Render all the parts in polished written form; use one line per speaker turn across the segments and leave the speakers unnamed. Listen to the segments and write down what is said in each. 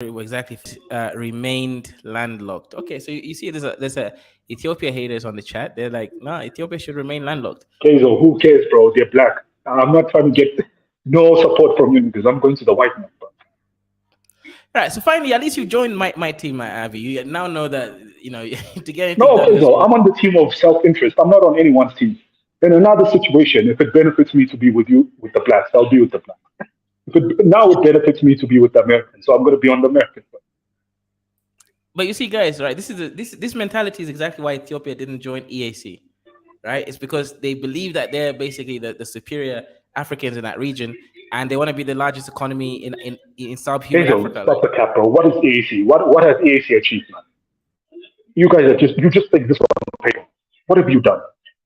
exactly remained landlocked. Okay, so you see, there's a Ethiopia haters on the chat. They're like, no, Ethiopia should remain landlocked.
Okay, so who cares, bro? They're black. I'm not trying to get no support from you because I'm going to the white man. Bro.
All right, so finally, at least you joined my team, my Avi. You now know that to get anything
No,
done in
okay,
this
so
world.
I'm on the team of self-interest. I'm not on anyone's team. In another situation, if it benefits me to be with you, with the blacks, I'll be with the blacks. Now it benefits me to be with the Americans, so I'm going to be on the American.
But you see, guys, right? This mentality is exactly why Ethiopia didn't join EAC, right? It's because they believe that they're basically the superior Africans in that region, and they want to be the largest economy in sub-Saharan
Hazel,
Africa.
stop
Like,
the cap, bro. What is AAC? What has AAC achieved, man? You guys are just think this on paper. What have you done?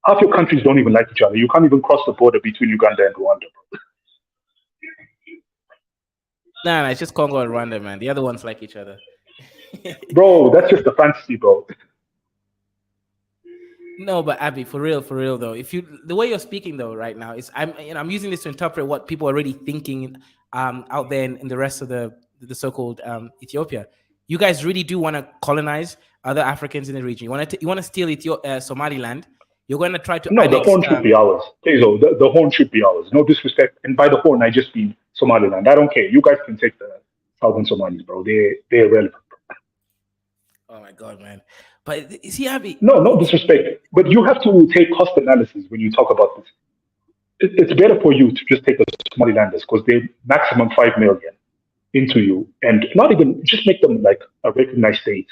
Half your countries don't even like each other. You can't even cross the border between Uganda and Rwanda.
nah, it's just Congo and Rwanda, man. The other ones like each other.
Bro, that's just a fantasy, bro.
No, but Abby, for real though, if you the way you're speaking though right now is I'm using this to interpret what people are already thinking out there in the rest of the so-called Ethiopia. You guys really do want to colonize other Africans in the region. You want to steal Somaliland. You're going to try to
No, the
annex.
horn should be ours. Hazel, the horn should be ours. No disrespect. And by the horn, I just mean Somaliland. I don't care. You guys can take the southern Somalis, bro. They're irrelevant.
Oh my god, man! But see, Abby,
No, no disrespect. But you have to take cost analysis when you talk about this. It's better for you to just take the Somalilanders because they're maximum 5 million into you, and not even just make them like a recognized state.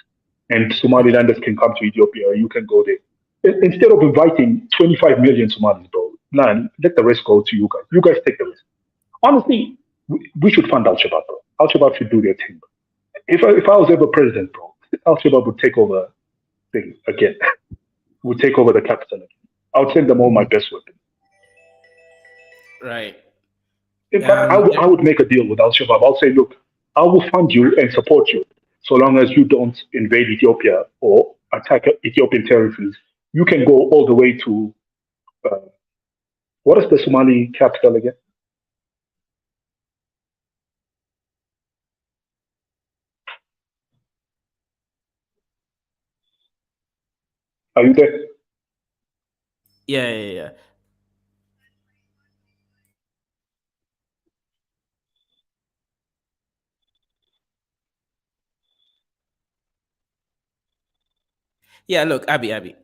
And Somalilanders can come to Ethiopia. You can go there instead of inviting 25 million Somalis, bro. Nah, let the rest go to you guys. You guys take the risk. Honestly, we should fund Al Shabaab, bro. Al Shabaab should do their thing. If I was ever president, bro, Al Shabaab would take over things again. Would take over the capital again. I would send them all my best weapons.
right?
In fact, I would make a deal with Al Shabaab. I'll say, look, I will fund you and support you so long as you don't invade Ethiopia or attack Ethiopian territories. You can go all the way to uh, what is the Somali capital again? Are you there?
Yeah. Yeah, look, Abby.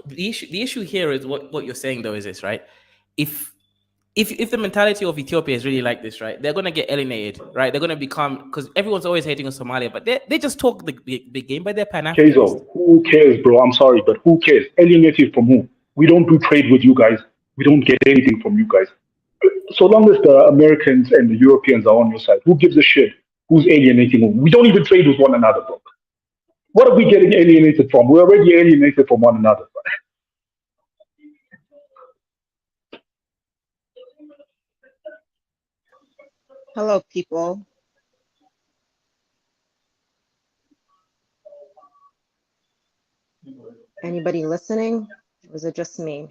The issue here is what you're saying though is this, right? If if the mentality of Ethiopia is really like this, right? They're gonna get alienated, right? They're gonna become because everyone's always hating on Somalia, but they just talk the big game, but they're Pan Africanists.
Kezo, who cares, bro? I'm sorry, but who cares? Alienated from who? We don't do trade with you guys. We don't get anything from you guys. So long as the Americans and the Europeans are on your side, who gives a shit who's alienating who? We don't even trade with one another, bro. What are we getting alienated from? We're already alienated from one another.
Hello, people. Anybody listening? Or is it just me?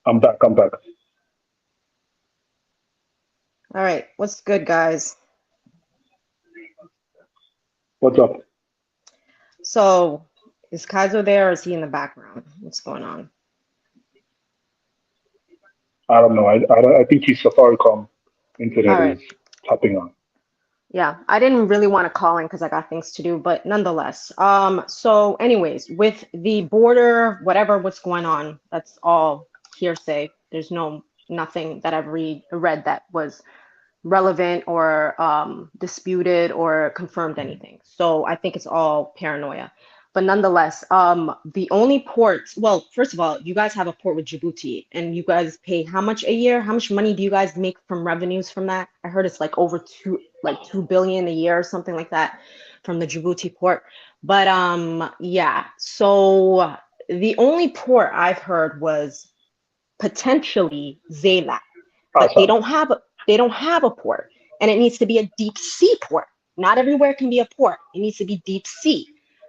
I'm back. I'm back.
All right, what's good, guys?
What's up?
So, is Kaiser there or is he in the background? What's going on?
I don't know. I think his Safaricom
All
internet
right.
is tapping on.
Yeah, I didn't really want to call in because I got things to do, but nonetheless. So anyways, with the border, what's going on, that's all hearsay. There's nothing that I've read that was relevant or disputed or confirmed anything. So I think it's all paranoia. But nonetheless, the only ports, well, first of all, you guys have a port with Djibouti and you guys pay how much a year? How much money do you guys make from revenues from that? I heard it's like over 2 billion a year or something like that from the Djibouti port. But yeah, so the only port I've heard was potentially Zela, but they
Awesome.
don't have a port, and it needs to be a deep sea port. Not everywhere can be a port. It needs to be deep sea.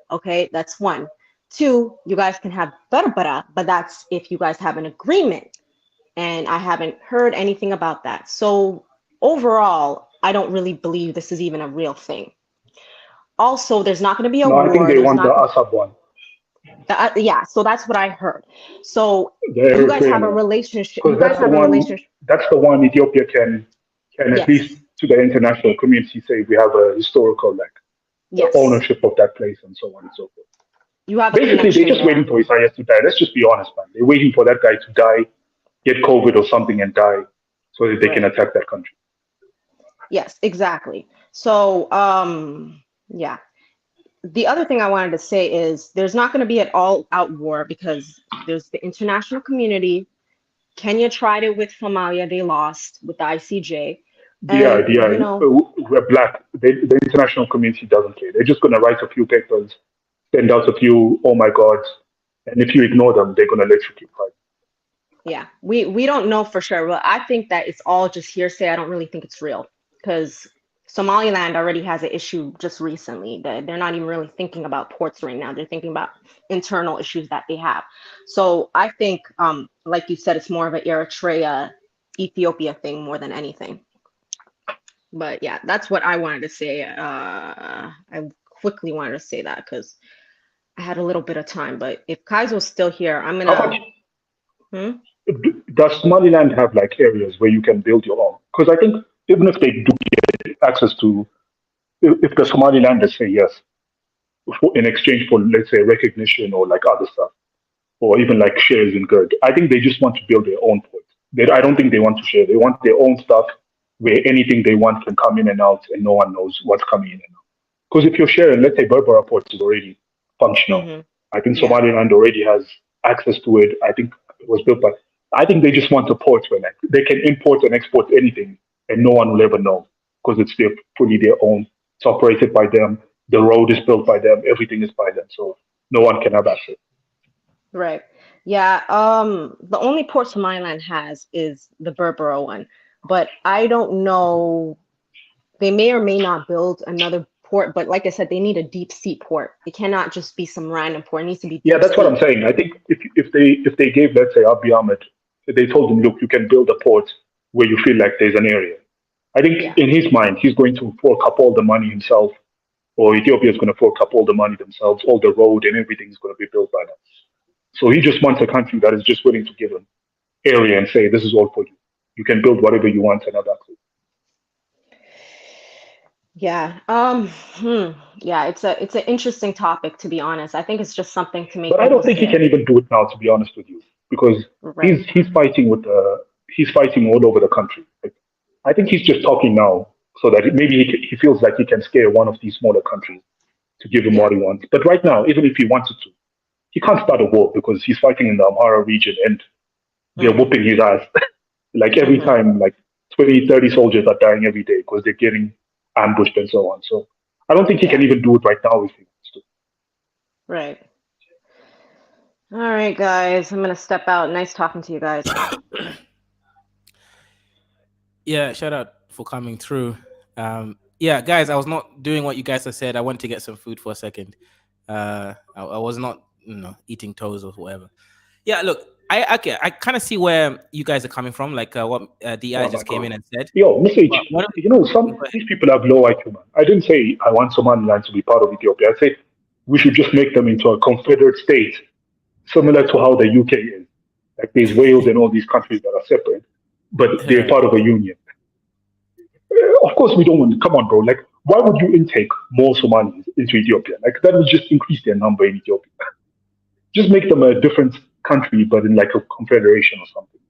Okay, that's one. Two, you guys can have Berbera, but that's if you guys have an agreement, and I haven't heard anything about that. So overall, I don't really believe this is even a real thing. Also, there's not going to be a
No, I think
war.
they
There's
want the
not.
Assad one,
Yeah, so that's what I heard. So
the
you guys have
Eritrean
a
one,
relationship. You
because
guys have a relationship.
that's the one Ethiopia can at least
Yes.
to the international community say we have a historical like
Yes.
ownership of that place and so on and so forth.
You have a
Basically, they're
connection
just waiting
there.
for Isaiah to die. Let's just be honest, man. They're waiting for that guy to die, get COVID or something, and die, so that they can
Right.
attack that country.
Yes, exactly. So, yeah. The other thing I wanted to say is there's not going to be an all-out war because there's the international community. Kenya tried it with Somalia, they lost with the ICJ.
Yeah,
And,
yeah, we're black. The international community doesn't care. They're just going to write a few papers, send out a few, oh my God, and if you ignore them, they're going to let you keep fighting.
yeah, we don't know for sure, but I think that it's all just hearsay. I don't really think it's real because Somaliland already has an issue just recently. They're not even really thinking about ports right now. They're thinking about internal issues that they have. So I think, like you said, it's more of an Eritrea, Ethiopia thing more than anything. But yeah, that's what I wanted to say. I quickly wanted to say that because I had a little bit of time. But if Kaizo's still here, I'm
How much
gonna. Hmm?
does Somaliland have like areas where you can build your own? Because I think even if they do get access to, if the Somalilanders say yes, in exchange for, let's say, recognition or like other stuff, or even like shares in good. I think they just want to build their own port. I don't think they want to share. They want their own stuff where anything they want can come in and out and no one knows what's coming in and out. Because if you're sharing, let's say Berbera port is already functional.
Mm-hmm.
I think
Yeah.
Somaliland already has access to it. I think it was built by, I think they just want a port where like, they can import and export anything and no one will ever know because it's fully their own. It's operated by them. The road is built by them. Everything is by them. So no one can have access.
Right. Yeah. The only port Somaliland has is the Berbera one, but I don't know. They may or may not build another port, but like I said, they need a deep sea port. It cannot just be some random port. It needs to be
Yeah,
deep
that's what I'm
sea.
saying. I think if they gave, let's say, Abiy Ahmed, they told him, look, you can build a port where you feel like there's an area. I think
Yeah.
in his mind, he's going to fork up all the money himself, or Ethiopia is going to fork up all the money themselves, all the road and everything is going to be built by them. So he just wants a country that is just willing to give him area and say, this is all for you. You can build whatever you want and have access.
Yeah. Yeah, it's an interesting topic to be honest. I think it's just something to make
But I
people
don't think he can
scared.
even do it now, to be honest with you, because
Right.
he's fighting all over the country. Like, I think he's just talking now so that maybe he feels like he can scare one of these smaller countries to give him
Yeah.
what he wants. But right now, even if he wanted to, he can't start a war because he's fighting in the Amhara region and they're
Mm-hmm.
whooping his ass. Like every
Mm-hmm.
time, like 20, 30 soldiers are dying every day because they're getting ambushed and so on. So I don't think he can
Yeah.
even do it right now if he wants to.
Right. All right, guys. I'm gonna step out. Nice talking to you guys.
Yeah, shout out for coming through. Yeah, guys, I was not doing what you guys have said. I went to get some food for a second. I was not, eating toes or whatever. Yeah, look, I kind of see where you guys are coming from, like what Di
Oh my
just came
God.
in and said.
Yo, message.
But what?
Some these people have low IQ, man. I didn't say I want Somaliland to be part of Ethiopia. I said we should just make them into a confederate state, similar to how the UK is. Like there's Wales and all these countries that are separate, but they're
Right.
part of a union. Of course, we don't want. Come on, bro. Like, why would you intake more Somalis into Ethiopia? Like that would just increase their number in Ethiopia. Just make them a different country, but in like a confederation or something.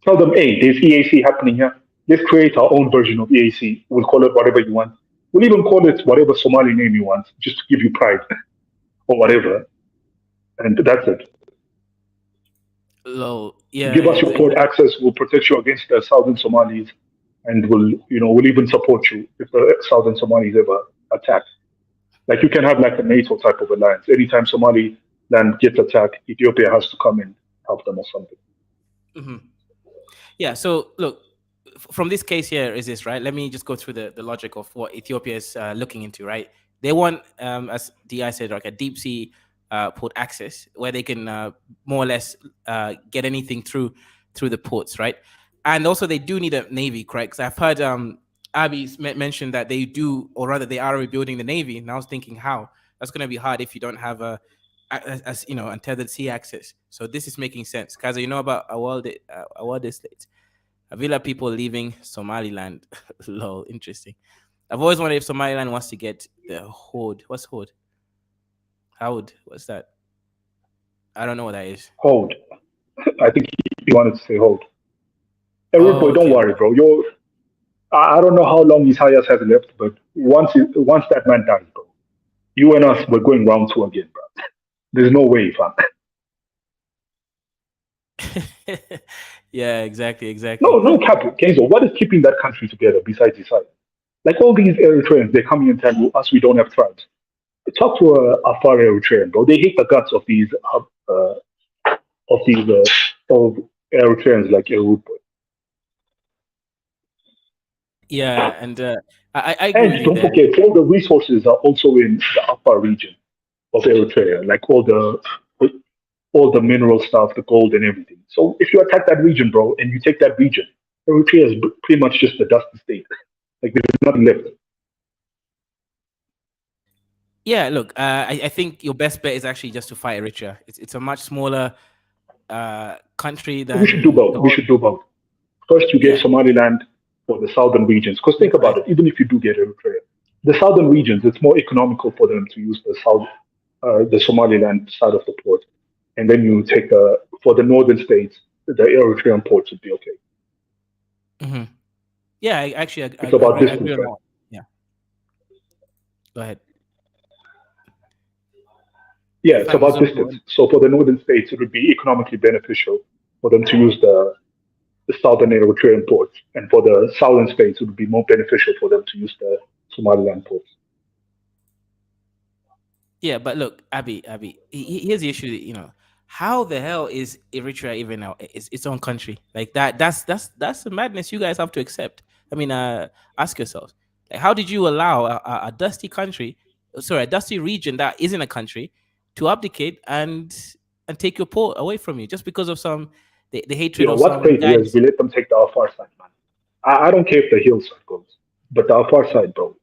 Tell them, hey, there's EAC happening here. Let's create our own version of EAC. We'll call it whatever you want. We'll even call it whatever Somali name you want, just to give you pride or whatever. And that's it.
Low. Yeah.
Give us your port access. We'll protect you against the southern Somalis, and we'll even support you if the southern Somalis ever attack. Like you can have like a NATO type of alliance. Anytime Somaliland gets attacked, Ethiopia has to come and help them or something.
Hmm. Yeah. So look, from this case here is this, right? Let me just go through the logic of what Ethiopia is looking into, right? They want, as Di said, like a deep sea port access where they can more or less get anything through the ports, right? And also they do need a navy, correct? 'Cause I've heard mentioned that they do, or rather, they are rebuilding the navy. And I was thinking, how that's going to be hard if you don't have as untethered sea access. So this is making sense. Kaza, you know about Award Estate, Avila people leaving Somaliland. Lol, interesting. I've always wondered if Somaliland wants to get the Horde. What's Horde? Howard? What's that? I don't know what that is.
Hold. I think he wanted to say hold. Hey, Rude
Oh,
boy, don't
okay.
worry, bro. I don't know how long Isaias has left, but once that man dies, bro, you and us, we're going round two again, bro. There's no way, fam.
Yeah, exactly,
No,
exactly.
no, Captain Kenzo, what is keeping that country together besides Isaias? Like all these Eritreans, they come here and tell us we don't have tribes. Talk to a far Eritrean, bro. They hate the guts of of Eritreans like Rude boy.
Yeah, and I agree with
And
you
don't
there.
forget, all the resources are also in the upper region of Eritrea, like all the mineral stuff, the gold and everything. So if you attack that region, bro, and you take that region, Eritrea is pretty much just a dusty state. Like there's nothing left.
Yeah, look, I think your best bet is actually just to fight Eritrea. It's a much smaller country
We should do
than
both.
the
We
whole.
should do both. First, you get
Yeah,
Somaliland for the southern regions. Because think
that's
about
right.
it, even if you do get Eritrea, the southern regions, it's more economical for them to use the Somaliland side of the port. And then you take for the northern states, the Eritrean ports would be okay.
Hmm. Yeah, I actually
It's about
I agree
distance,
on that
right?
one. Yeah, go ahead.
Yeah,
If
it's
I
about
Muzungu,
distance. So for the northern states, it would be economically beneficial for them to use the southern Eritrean ports. And for the southern states, it would be more beneficial for them to use the Somaliland ports.
yeah, but look, Abby, here's the issue. How the hell is Eritrea even now its own country like that? That's the madness you guys have to accept. I mean, ask yourselves, like, how did you allow a dusty country, sorry, a dusty region that isn't a country, to abdicate and take your port away from you just because of some the hatred
Yo,
of
what's
some
crazy is
guys?
we let them take the Afar side, man. I don't care if the hillside goes, but the Afar side, bro,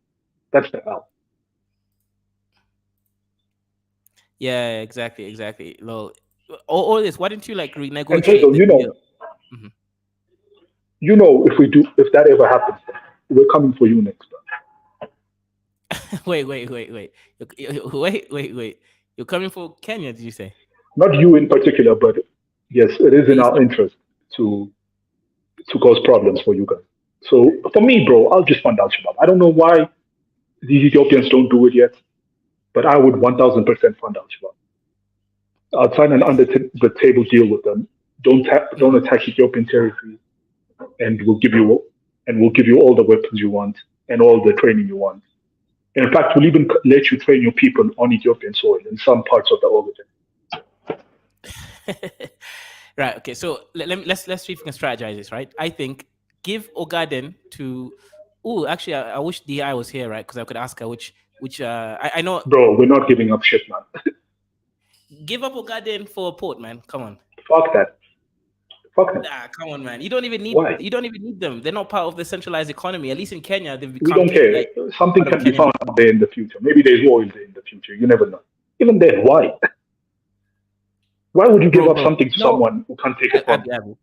that's the L.
Yeah, exactly, exactly. Well, all this. Why didn't you like
And
renegotiate
Hazel,
the deal? Mhm.
if that ever happens, we're coming for you next, bro.
Wait. Wait. You're coming for Kenya, did you say?
Not you in particular, but yes, it is in
Please
our
don't.
interest to to cause problems for you guys. So for me, bro, I'll just fund Al Shabaab. I don't know why these Ethiopians don't do it yet, but I would 1000% fund Al Shabaab. I'll sign an under the table deal with them. Don't
Mhm.
attack Ethiopian territory, and we'll give you all the weapons you want and all the training you want. And in fact, we'll even let you train your people on Ethiopian soil in some parts of the origin.
Right. Okay. So let's see if we can strategize this. Right. I think give Ogaden to. Oh, actually, I wish Di was here, right? Because I could ask her which. I know.
Bro, we're not giving up shit, man.
Give up Ogaden for Port, man. Come on.
Fuck that. Fuck them.
Nah, come on, man.
Why?
You don't even need them. They're not part of the centralized economy. At least in Kenya, they've
We
become
don't care.
like
Something
part of
can be
Kenyan
found
economy.
there in the future. Maybe there's oil there in the future. You never know. Even then, why? Why would you give up
Bro.
something to
No,
someone who can't take it from you?
Abu.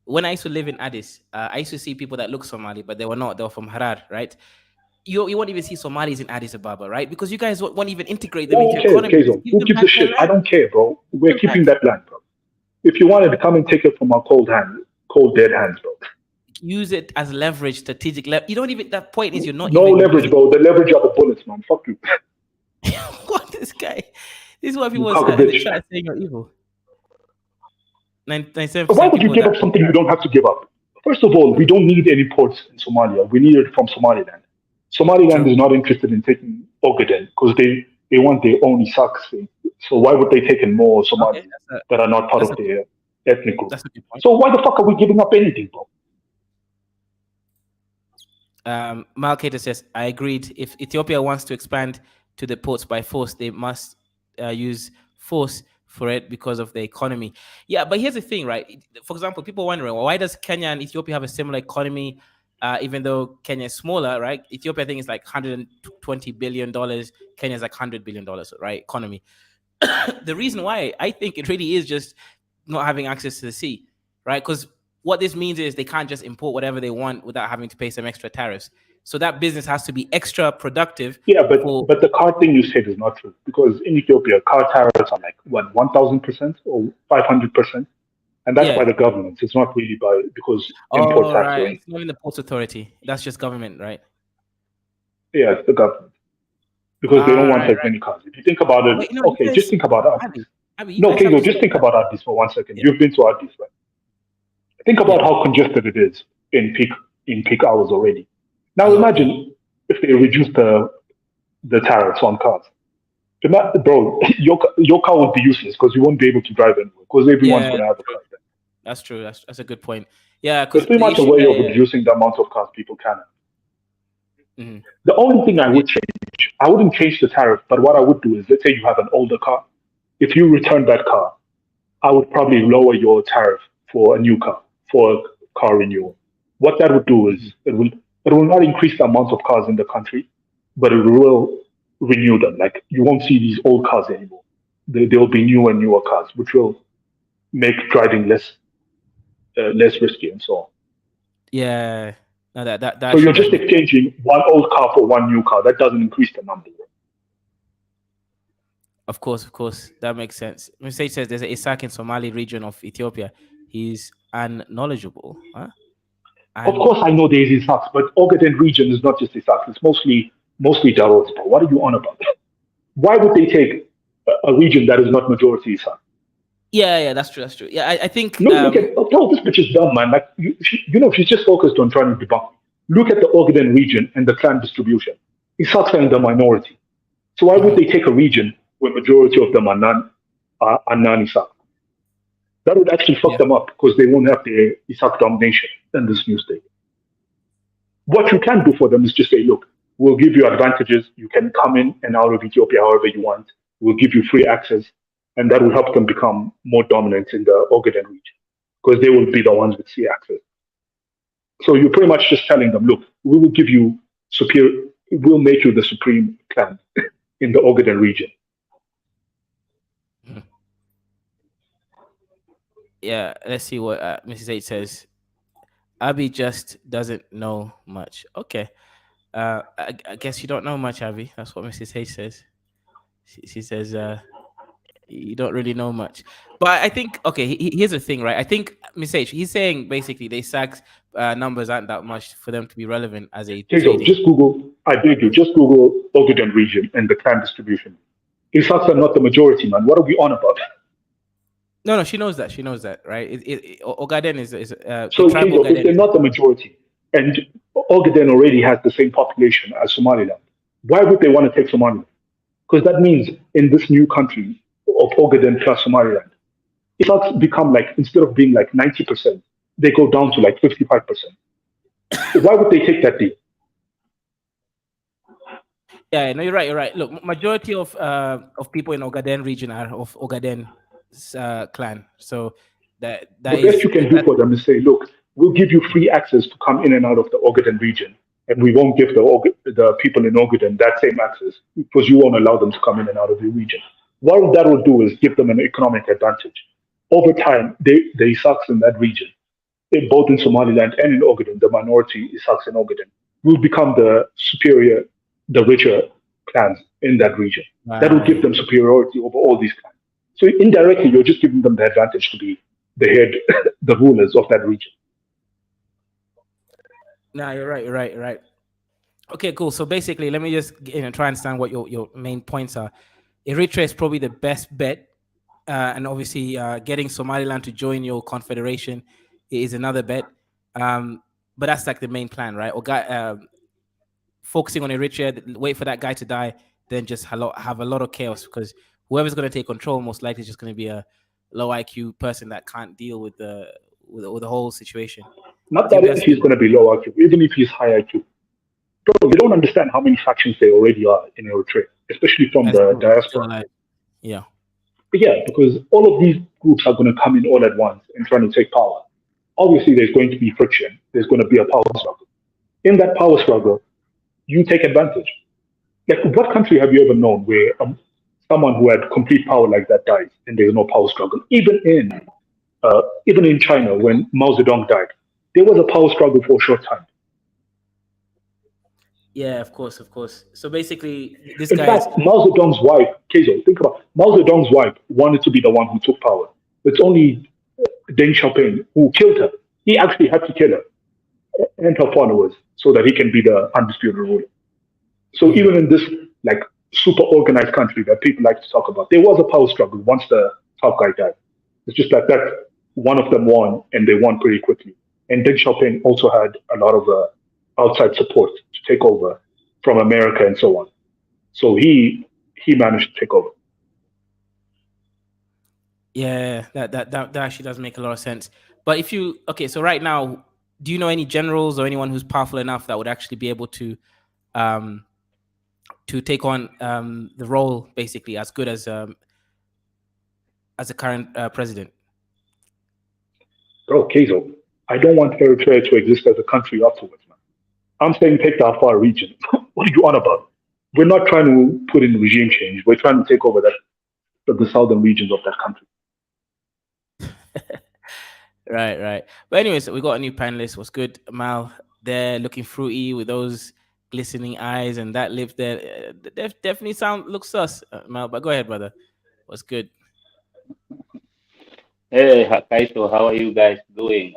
When I used to live in Addis, I used to see people that look Somali, but they were not. They were from Harar, right? You won't even see Somalis in Addis Ababa, right? Because you guys won't even integrate them into
Who
your
cares,
economy. Just
Kezo?
give
Who
them
gives a
back their
shit? I
land.
don't care, bro.
Give
We're
them
keeping
back.
that land, bro. If you wanted to come and take it from our cold dead hands, bro.
Use it as leverage, strategic. You don't even. That point is you're not
No
even
leverage,
using.
bro. The leverage are the bullets, man. Fuck you.
What this guy? This is why
You
people
cock a
in the
bitch.
chat saying you're evil. 97%
Why
of
would you
people
give
that
up something you don't have to give up? First of all, we don't need any ports in Somalia. We need it from Somaliland. Somaliland
true.
is not interested in taking Ogaden because they want their own Isaac state. So why would they take in more
Okay,
Somalis that are not part
that's
of
a good
their ethnic group?
that's a good point.
So why the fuck are we giving up anything, bro?
Malkater says, I agreed. If Ethiopia wants to expand to the ports by force, they must use force for it because of the economy. Yeah, but here's the thing, right? For example, people wondering, well, why does Kenya and Ethiopia have a similar economy? even though Kenya is smaller, right? Ethiopia, I think, is like $120 billion. Kenya is like $100 billion, right? Economy. The reason why I think it really is just not having access to the sea, right? Because what this means is they can't just import whatever they want without having to pay some extra tariffs. So that business has to be extra productive.
Yeah, but the car thing you said is not true, because in Ethiopia, car tariffs are like what, 1,000% or 500%, and that's by
Yeah.
the government. It's not really by because import
Oh,
tax or
right.
anything.
It's not in the Ports Authority. That's just government, right?
Yeah, it's the government because they don't
Ah,
want
right,
as
right.
many cars. If you think about it,
But you
okay, just
guys,
think about Addis.
Abby, you
No,
guys have
Kego,
the
just
same.
think about Addis for 1 second.
Yeah,
You've been to Addis, right? Think
yeah,
about how congested it is in peak hours already.
a
Now
lot. Yeah,
imagine if they reduce the tariffs on cars. Bro, your car would be useless because you won't be able to drive anywhere because everyone's
yeah,
going to have a car.
that's true. That's a good point. Yeah,
There's
because
pretty
the
much a
issue.
way
Yeah,
of
yeah.
reducing the amount of cars people can have.
Mhm.
The only thing I
Yeah.
would change, I wouldn't change the tariff, but what I would do is, let's say you have an older car. If you return that car, I would probably lower your tariff for a new car, for a car renewal. What that would do
Mhm.
is it will not increase the amount of cars in the country, but it will renew them. Like you won't see these old cars anymore. There will be newer and newer cars, which will make driving less risky and so on.
Yeah. No, that
So
actually
you're
does
just
make.
exchanging one old car for one new car. That doesn't increase the number.
Of course, that makes sense. Message says there's a Isaac in Somali region of Ethiopia. He's unknowledgeable, huh?
Of
And
course, I know there is Isaks, but Ogaden region is not just Isaks. It's mostly Jarods. But what are you on about? Why would they take a region that is not majority Isak?
yeah, that's true. That's true. Yeah, I think
Look at this bitch is dumb, man. Like she's just focused on trying to debunk. Look at the Ogaden region and the clan distribution. Isaks are in the minority. So why would
mhm,
they take a region where majority of them are non-Isak? That would actually fuck
yeah,
them up because they won't have the Isak domination in this new state. What you can do for them is just say, look, we'll give you advantages. You can come in and out of Ethiopia however you want. We'll give you free access. And that will help them become more dominant in the Ogaden region because they will be the ones with sea access. So you're pretty much just telling them, look, we will give you superior, we'll make you the supreme clan in the Ogaden region.
mhm. Yeah. Let's see what Mrs. H says. Abby just doesn't know much. Okay. I guess you don't know much, Abby. That's what Mrs. H says. She says, you don't really know much. But I think, okay, here's the thing, right? I think Miss H, he's saying basically they SACs numbers aren't that much for them to be relevant as a
Hazel,
trading.
just Google, I beg you, just Google Ogaden region and the clan distribution. Isaks are not the majority, man. What are we on about?
No, no, she knows that. She knows that, right? Ogaden is the
So,
tribe
Hazel, if
Ogaden
they're
is.
not the majority, and Ogaden already has the same population as Somaliland, why would they want to take Somaliland? Because that means in this new country of Ogaden plus Somaliland, Isaks become like, instead of being like 90%, they go down to
Mhm.
like 55%. Why would they take that deal?
Yeah, no, you're right. You're right. Look, majority of people in Ogaden region are of Ogaden clan. So
The
that
best
is
you can do
that.
for them is say, look, we'll give you free access to come in and out of the Ogaden region, and we won't give the people in Ogaden that same access because you won't allow them to come in and out of your region. What that will do is give them an economic advantage. Over time, the Isaks in that region, both in Somaliland and in Ogaden, the minority Isaks in Ogaden, will become the superior, the richer clans in that region. That will give
Right.
them superiority over all these clans. So indirectly, you're just giving them the advantage to be the head, the rulers of that region.
Nah, you're right. You're right. You're right. Okay, cool. So basically, let me just try and understand what your main points are. Eritrea is probably the best bet, and obviously, getting Somaliland to join your confederation is another bet. But that's like the main plan, right? Or focusing on Eritrea, wait for that guy to die, then just have a lot of chaos because whoever's going to take control most likely is just going to be a low IQ person that can't deal with the whole situation.
Not that
Ethiopia has
if
to be
he's going to be low IQ, even if he's high IQ. Bro, you don't understand how many factions there already are in Eritrea, especially from the
still
diaspora.
alive. Yeah.
But yeah, because all of these groups are going to come in all at once and trying to take power. Obviously, there's going to be friction. There's going to be a power struggle. In that power struggle, you take advantage. Like, what country have you ever known where someone who had complete power like that dies and there's no power struggle? Even in China, when Mao Zedong died, there was a power struggle for a short time.
Yeah, of course, of course. So basically, this
In
guy's.
fact, Mao Zedong's wife, Keizo, think about it. Mao Zedong's wife wanted to be the one who took power. It's only Deng Xiaoping who killed her. He actually had to kill her and her followers so that he can be the undisputed ruler. So even in this like super organized country that people like to talk about, there was a power struggle once the top guy died. It's just that one of them won and they won pretty quickly. And Deng Xiaoping also had a lot of outside support to take over from America and so on. So he managed to take over.
Yeah, that actually does make a lot of sense. But if you okay, so right now, do you know any generals or anyone who's powerful enough that would actually be able um to take on the role basically as good as the current president?
Bro, Keizo, I don't want Eritrea to exist as a country afterwards, man. I'm saying take the Afar region. What are you on about? We're not trying to put in regime change. We're trying to take over the southern regions of that country.
Right, right. But anyways, we got a new panelist. What's good, Mal? They're looking fruity with those glistening eyes and that lip there. Definitely looks sus, Mal. But go ahead, brother. What's good?
Hey, Kaito, how are you guys doing?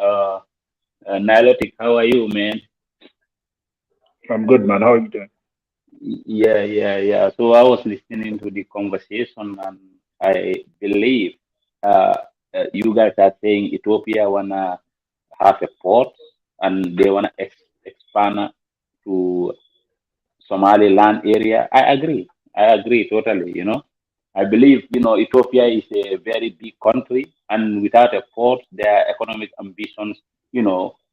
Nilotic, how are you, man?
I'm good, man. How are you doing?
Yeah. So I was listening to the conversation, and I believe uh, you guys are saying Ethiopia wanna have a port, and they wanna expand to Somaliland area. I agree. I agree totally. I believe, Ethiopia is a very big country, and without a port, their economic ambitions,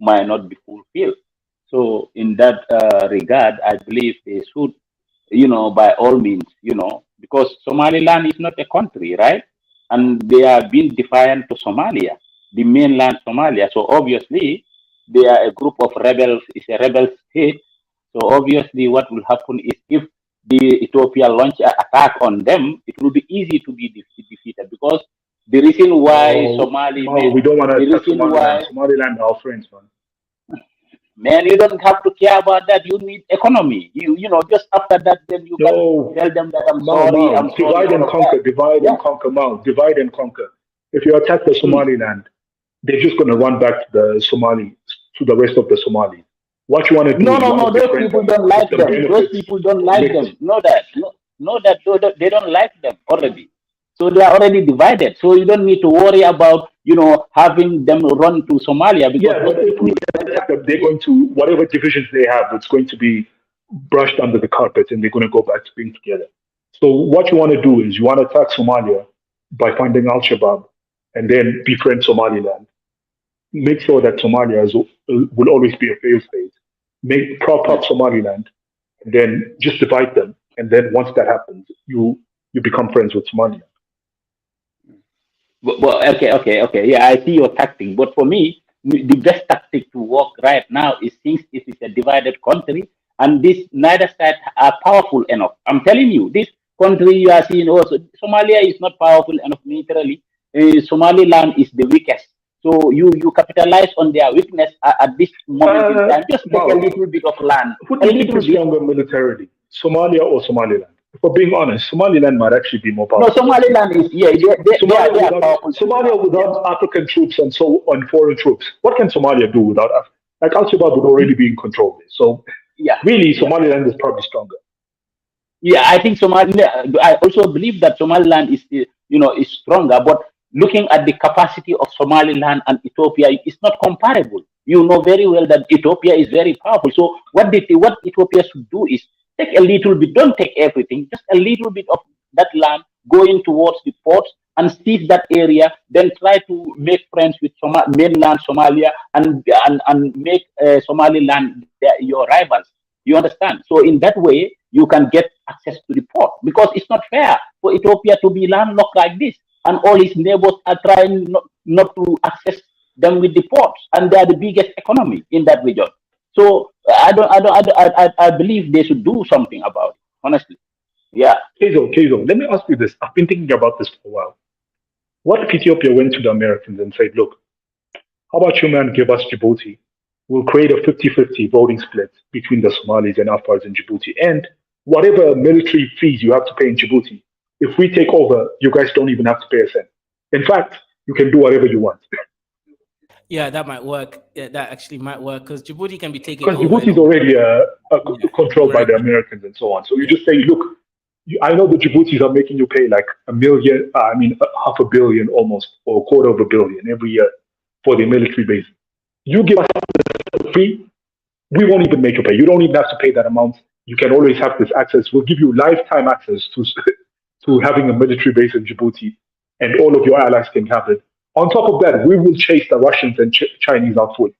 might not be fulfilled. So, in that regard, I believe they should, by all means, because Somaliland is not a country, right? And they are being defiant to Somalia, the mainland Somalia. So, obviously, they are a group of rebels, it's a rebel state. So, obviously, what will happen is if the Ethiopia launch an attack on them, it will be easy to be defeated because the reason why
No,
Somali
no,
made
we don't want to
the
attack
reason
Somaliland.
why
Somaliland are our friends, man.
man you don't have to care about that. You need economy. Just after that then you can
No,
tell them that I'm
Mao,
sorry,
divide
all
and
of that.
conquer, divide
Yeah.
and conquer, Mao, divide and conquer. If you attack the
Hmm.
Somaliland, they're just going to run back to the Somalis, to the rest of the Somalis. What you want to do
No,
is you
no,
want
no.
to
Those
befriend
people
them,
don't
give
like
them
them. Those
benefits,
people don't like
mix.
them. Know that. No, know that they don't like them already. So they are already divided. So you don't need to worry about having them run to Somalia because
Yeah,
those
but if we
people.
attack them, they're going to, whatever divisions they have, it's going to be brushed under the carpet and they're going to go back to being together. So what you want to do is you want to attack Somalia by finding Al Shabaab and then befriend Somaliland. Make sure that will always be a failed state. Make prop up Somaliland, and then just divide them. And then once that happens, you become friends with Somalia.
Okay. Yeah, I see your tactic. But for me, the best tactic to work right now is since it is a divided country and this neither side are powerful enough. I'm telling you, this country you are seeing also, Somalia is not powerful enough militarily. Somaliland is the weakest. So you capitalize on their weakness at this moment in time. Just take a
Mao,
little bit of land,
who do
a
you think
little
is
bit.
stronger militarily, Somalia or Somaliland? If we're being honest, Somaliland might actually be more
No,
powerful.
Somaliland is yeah, they are powerful too
Somalia
now. Yeah.
without African troops and so on foreign troops. What can Somalia do without Africa? Like Al Shabaab would already be in control there. So
Yeah.
really,
Yeah.
Somaliland is probably stronger.
Yeah, I think Somalia. I also believe that Somaliland is stronger. But looking at the capacity of Somaliland and Ethiopia, it's not comparable. You know very well that Ethiopia is very powerful. So what Ethiopia should do is take a little bit. Don't take everything. Just a little bit of that land, going towards the ports and seize that area. Then try to make friends with mainland Somalia and make Somaliland your rivals. You understand? So in that way, you can get access to the port because it's not fair for Ethiopia to be landlocked like this, and all its neighbors are trying not to access them with the ports, and they are the biggest economy in that region. So I believe they should do something about it. Honestly, yeah.
Keizo, let me ask you this. I've been thinking about this for a while. What if Ethiopia went to the Americans and said, look, how about you, man, give us Djibouti? We'll create a 50-50 voting split between the Somalis and Afars in Djibouti. And whatever military fees you have to pay in Djibouti, if we take over, you guys don't even have to pay a cent. In fact, you can do whatever you want.
Yeah, that might work. Yeah, that actually might work because Djibouti can be taken
Because
over.
Djibouti is already
Yeah,
controlled by the
already.
Americans and so on. So you
Yeah.
just say, look, I know the Djiboutis are making you pay like a million, half a billion almost, or a quarter of a billion every year for their military base. You give us free, we won't even make you pay. You don't even have to pay that amount. You can always have this access. We'll give you lifetime access to to having a military base in Djibouti, and all of your allies can have it. On top of that, we will chase the Russians and Chinese out for it.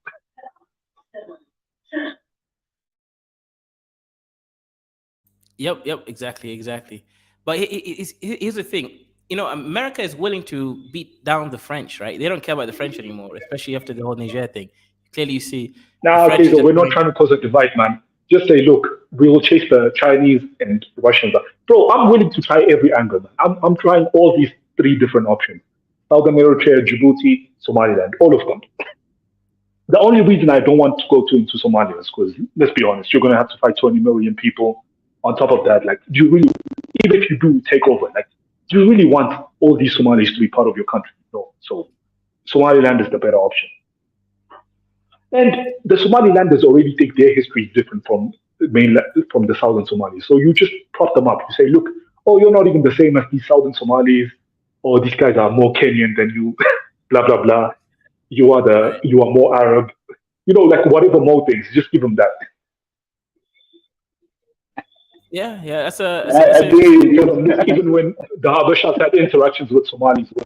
Yep, exactly. But here's the thing. America is willing to beat down the French, right? They don't care about the French anymore, especially after the whole Niger thing. Clearly, you see the
Now,
French
okay,
is
so
just
we're not
willing.
trying to cause a divide, man. Just say, look, we will chase the Chinese and Russians out. Bro, I'm willing to try every angle, man. I'm trying all these three different options: Southern Eritrea, Djibouti, Somaliland, all of them. The only reason I don't want to go into Somalia is because, let's be honest, you're going to have to fight 20 million people. On top of that, like, do you really, even if you do take over, like, do you really want all these Somalis to be part of your country? No. So Somaliland is the better option. And the Somalilanders already think their history is different from from the southern Somalis. So you just prop them up. You say, look, oh, you're not even the same as these southern Somalis, or these guys are more Kenyan than you, blah blah blah.
Right.
You are more Arab. Like whatever more things, just give them that.
Yeah. That's
I
an
agree
interesting.
with
Tell
you.
them, look, even when the Habashas had interactions with Somalis, it was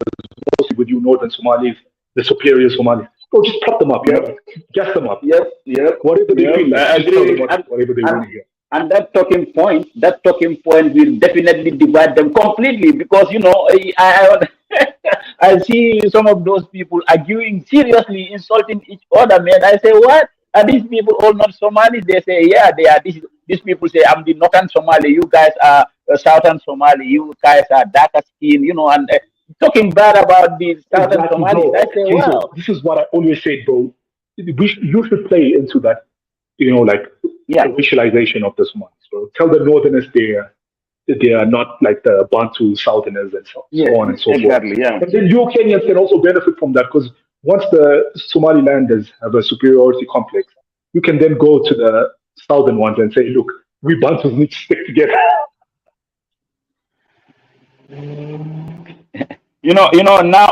mostly with you northern Somalis, the superior Somalis. Oh, just prop them up, yeah,
Yep,
gas them up.
yep,
Whatever they
yep.
feel like,
I
just tell them
agree.
whatever they
And
want to hear.
and that talking point will definitely divide them completely because I see some of those people arguing seriously, insulting each other. Man, I say, what are these people all not Somalis? They say, yeah, they are. These people say, I'm the northern Somali. You guys are southern Somali. You guys are darker skin. And talking bad about the southern
Exactly,
Somalis. I
bro.
say,
Hazel,
wow,
this is what I always say, bro. You should play into that, like
yeah,
racialization of the Somalis, bro. Tell the Northerners they are not like the Bantu Southerners and so
yeah,
on and so forth.
exactly, yeah.
And then you Kenyans can also benefit from that because once the Somalilanders have a superiority complex, you can then go to the Southern ones and say, look, we Bantus need to stick together.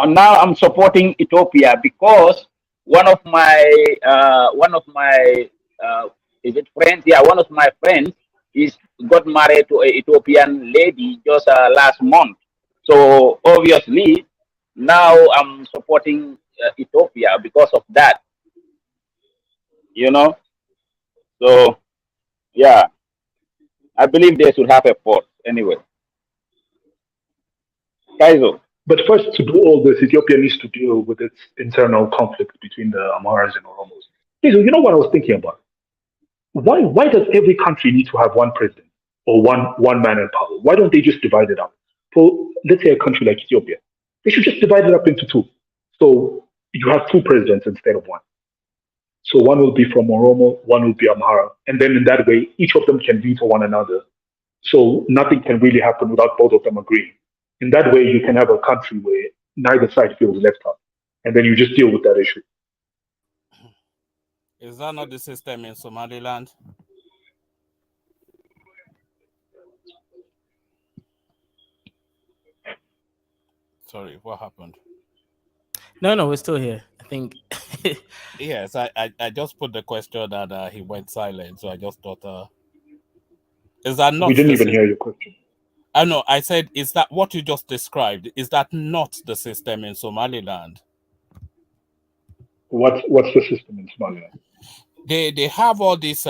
Now I'm supporting Ethiopia because one of my uh, is it friends? Yeah, one of my friends is got married to a Ethiopian lady just last month. So obviously now I'm supporting Ethiopia because of that. You know, so yeah, I believe they should have a port anyway. Kaizo.
But first, to do all this, Ethiopia needs to deal with its internal conflict between the Amharas and Oromos. Hazel, you know what I was thinking about? Why does every country need to have one president or one man in power? Why don't they just divide it up? For let's say a country like Ethiopia, they should just divide it up into two. So you have two presidents instead of one. So one will be from Oromo, one will be Amhara, and then in that way, each of them can veto one another. So nothing can really happen without both of them agreeing. In that way, you can have a country where neither side feels left out, and then you just deal with that issue.
Is that not the system in Somaliland? Sorry, what happened?
No, we're still here. I think.
Yes, I just put the question and he went silent, so I just thought, is that
We
not
didn't
the
even
system?
hear your question.
I know, I said, is that what you just described? Is that not the system in Somaliland?
What's the system in Somalia?
They have all these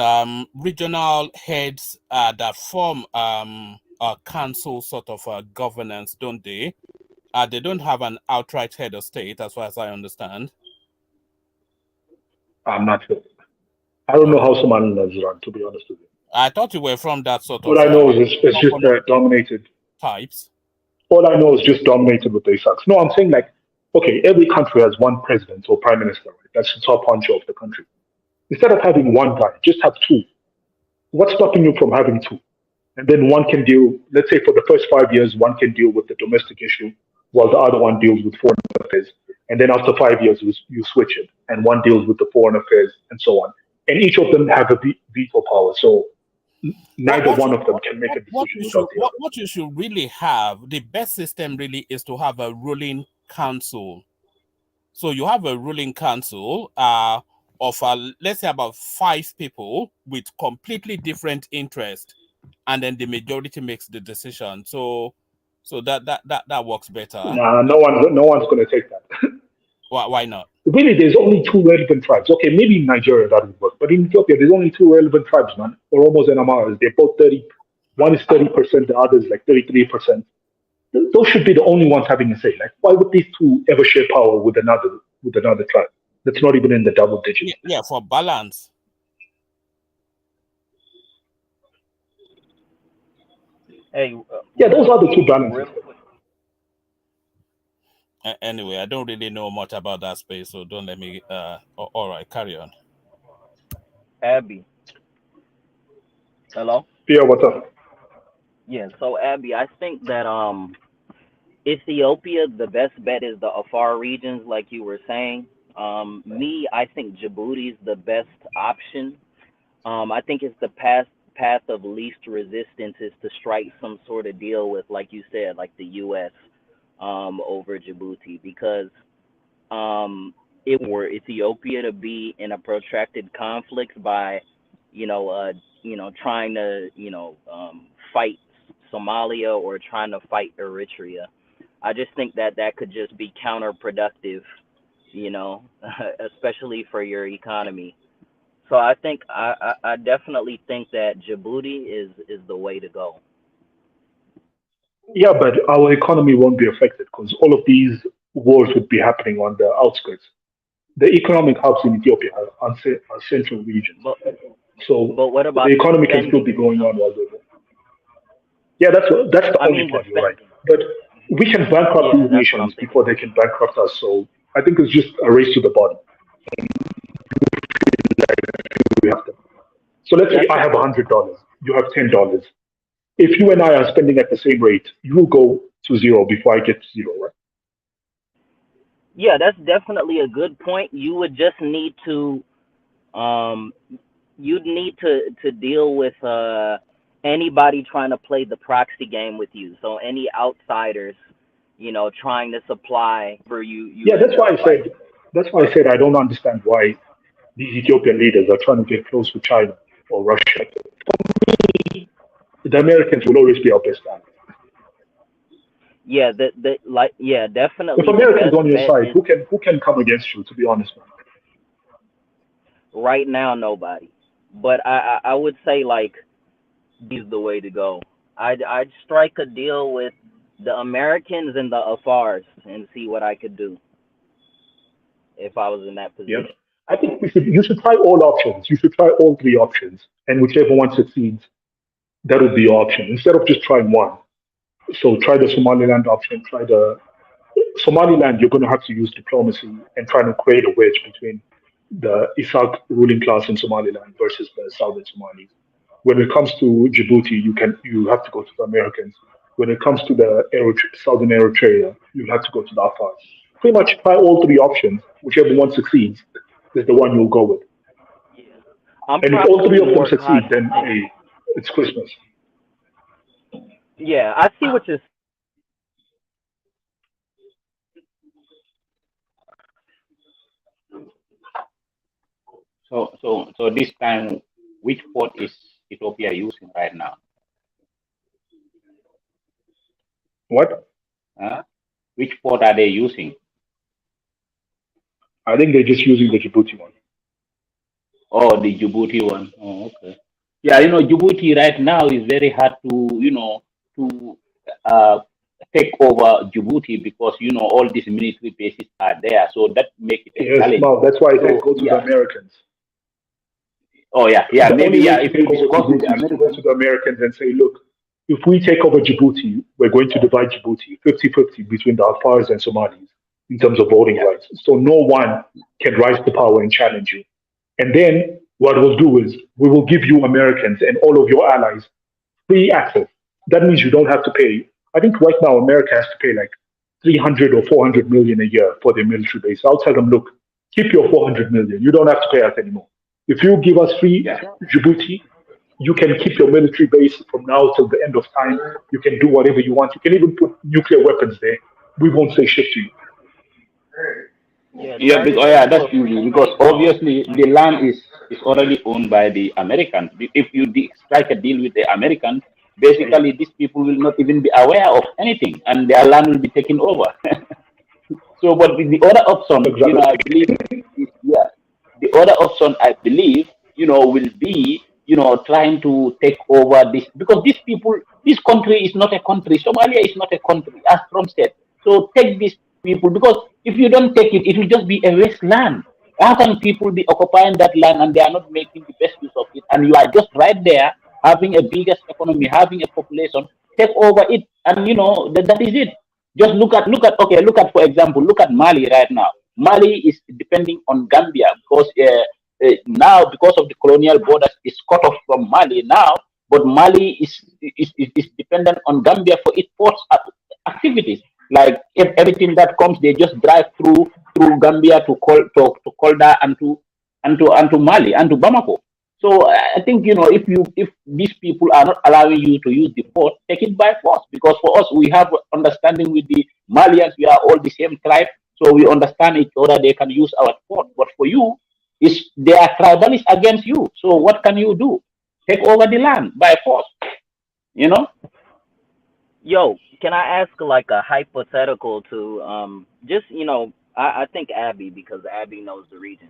regional heads that form a council sort of governance, don't they? They don't have an outright head of state, as far as I understand.
I'm not sure. I don't know how Somaliland is run, to be honest with you.
I thought you were from that sort
All
of
I know is it's just dominated.
types.
All I know is just dominated with the Isaks. No, I'm saying like, okay, every country has one president or prime minister, right? That's the top honcho of the country. Instead of having one guy, just have two. What's stopping you from having two? And then one can deal, let's say for the first 5 years, one can deal with the domestic issue while the other one deals with foreign affairs. And then after 5 years, you switch it and one deals with the foreign affairs and so on. And each of them have a veto power. So neither one of them can make a decision without the other.
What you should really have, the best system really is to have a ruling council. So you have a ruling council of let's say about 5 people with completely different interests, and then the majority makes the decision. So that works better.
Nah, no one's going to take that.
Why not?
Really, there's only 2 relevant tribes. Okay, maybe in Nigeria that would work, but in Ethiopia, there's only 2 relevant tribes, man. Oromos and Amaras. They're both 30. One is 30%, the other is like 33%. Those should be the only ones having a say. Like, why would these 2 ever share power with another tribe that's not even in the double digits?
Yeah, for balance.
Hey,
yeah, those are the 2 balances.
Anyway, I don't really know much about that space, so don't let me. All right, carry on.
Abby. Hello?
Yeah, what's up?
Yeah, so Abby, I think that Ethiopia, the best bet is the Afar regions, like you were saying. I think Djibouti is the best option. I think it's the path of least resistance is to strike some sort of deal with, like you said, like the U.S. Over Djibouti, because it were Ethiopia to be in a protracted conflict by, trying to, fight Somalia or trying to fight Eritrea. I just think that could just be counterproductive, especially for your economy. So I think I definitely think that Djibouti is the way to go.
Yeah, but our economy won't be affected because all of these wars would be happening on the outskirts. The economic hubs in Ethiopia are central regions.
But
The
what about
economy can still be going on while they're there. Yeah, that's the only part, you're right. But we can bankrupt these nations before they can bankrupt us. So I think it's just a race to the bottom. We have them. So let's say I have $100, you have $10. If you and I are spending at the same rate, you will go to zero before I get to zero, right?
Yeah, that's definitely a good point. You would just need to, you'd need to deal with anybody trying to play the proxy game with you. So any outsiders, trying to supply for you.
Yeah, that's why I said I don't understand why these Ethiopian leaders are trying to get close to China or Russia. The Americans will always be our best ally.
Yeah, definitely.
If Americans on your side, who can come against you? To be honest, man.
Right now, nobody. But I would say like, he's the way to go. I'd strike a deal with the Americans and the Afars and see what I could do if I was in that position.
Yeah. I think you should try all options. You should try all 3 options, and whichever one succeeds, that would be your option instead of just trying one. So try the Somaliland option. Try the Somaliland. You're going to have to use diplomacy and try to create a wedge between the Isak ruling class in Somaliland versus the southern Somalis. When it comes to Djibouti, you have to go to the Americans. When it comes to the southern Eritrea, you'll have to go to the Afars. Pretty much try all 3 options. Whichever one succeeds is the one you'll go with.
Yeah.
And if all 3 of them succeed, then hey, it's Christmas.
Yeah, I see what you're.
So this time, which port is Ethiopia using right now?
What?
Which port are they using?
I think they're just using the Djibouti one.
Oh, the Djibouti one. Oh, okay. Yeah, Djibouti right now is very hard to take over Djibouti because all these military bases are there, so that makes it a challenge.
Well, that's why I said go to the Americans.
Oh yeah, yeah,
The
maybe
only way
yeah.
to
If you
take over
discuss with the
Djibouti is to go
Americans,
to the Americans and say, look, if we take over Djibouti, we're going to divide Djibouti 50-50 between the Afars and Somalis in terms of voting
yeah,
rights. So no one can rise to power and challenge you. And then what we'll do is we will give you Americans and all of your allies free access. That means you don't have to pay. I think right now America has to pay like 300 or 400 million a year for their military base. I'll tell them, look, keep your 400 million. You don't have to pay us anymore. If you give us free
yeah,
Djibouti, you can keep your military base from now till the end of time. You can do whatever you want. You can even put nuclear weapons there. We won't say shit to you.
Yeah,
yeah.
turn
Because,
it
oh yeah,
into
that's
a
easy
free
because
trade zone.
obviously the land is already owned by the Americans. If you strike a deal with the Americans, basically these people will not even be aware of anything, and their land will be taken over. So, but the other option, I
Exactly.
believe, is, yeah, the other option, I believe, will be, trying to take over this because these people, this country is not a country. Somalia is not a country, as Trump said. So take these people because if you don't take it, it will just be a wasteland. How can people be occupying that land and they are not making the best use of it? And you are just right there having a biggest economy, having a population, take over it, and that is it. Just look at for example, look at Mali right now. Mali is depending on Gambia because now because of the colonial borders is cut off from Mali now, but Mali is dependent on Gambia for its port activities. Like if everything that comes, they just drive through Gambia to Kolda and to Mali and to Bamako. So I think if these people are not allowing you to use the port, take it by force. Because for us, we have understanding with the Malians. We are all the same tribe, so we understand each other. They can use our port. But for you, is they are tribalists against you. So what can you do? Take over the land by force. You know?
Yo, can I ask like a hypothetical to just I think Abby because Abby knows the region.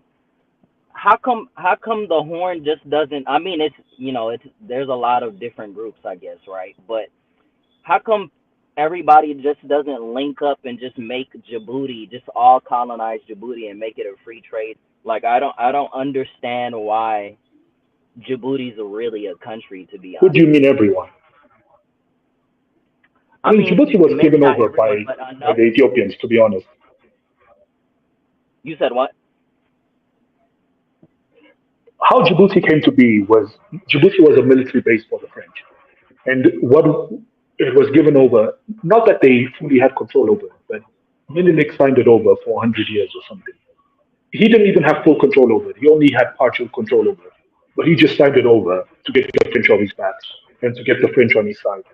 How come the horn just doesn't, I mean it's it's there's a lot of different groups I guess, right? But how come everybody just doesn't link up and just make Djibouti, just all colonize Djibouti and make it a free trade? Like I don't understand why Djibouti's really a country, to be
What do you
honest.
mean, everyone? I
I
mean,
mean,
Djibouti was
maybe
given
not
over
everyone,
by
but
by
enough.
the Ethiopians, to be honest.
You said what?
How Djibouti came to be was Djibouti was a military base for the French, and what it was given over. Not that they fully had control over it, but Menelik signed it over for 100 years or something. He didn't even have full control over it. He only had partial control over it, but he just signed it over to get the French off his back and to get the French on his side.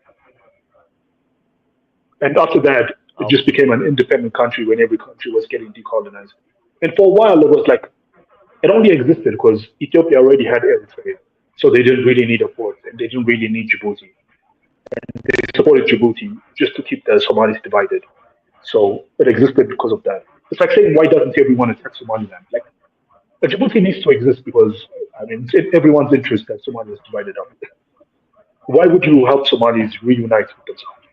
And after that, it
Okay.
just became an independent country when every country was getting decolonized. And for a while, it was like it only existed because Ethiopia already had Eritrea, so they didn't really need a port and they didn't really need Djibouti. They supported Djibouti just to keep the Somalis divided. So it existed because of that. It's like saying, why doesn't everyone attack Somaliland? Like, Djibouti needs to exist because, I mean, it's in everyone's interest that Somalia is divided up. Why would you help Somalis reunite with themselves?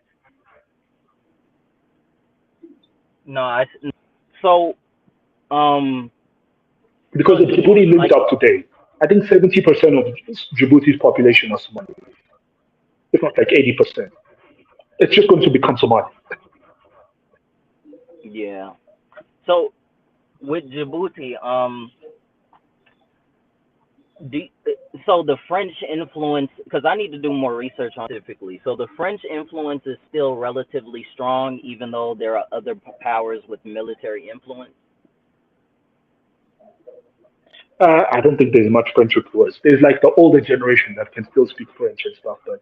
No, so um
Because
so
if Djibouti
Djibouti,
linked
like,
up today, I think 70% of Djibouti's population are Somali, if not like 80%. It's just going to become Somali.
yeah. So with Djibouti, do, so the French influence, because I need to do more research on it specifically. So the French influence is still relatively strong, even though there are other powers with military influence.
I don't think there's much French influence. There's like the older generation that can still speak French and stuff, but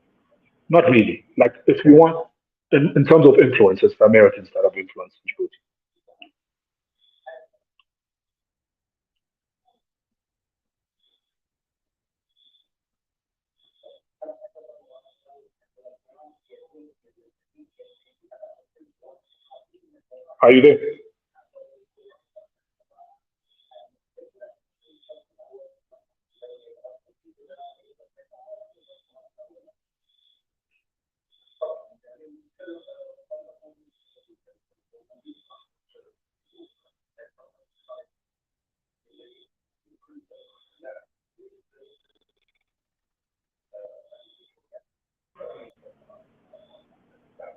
not really. Like, if you want, in terms of influence, it's the Americans that have influenced Djibouti. Are you there?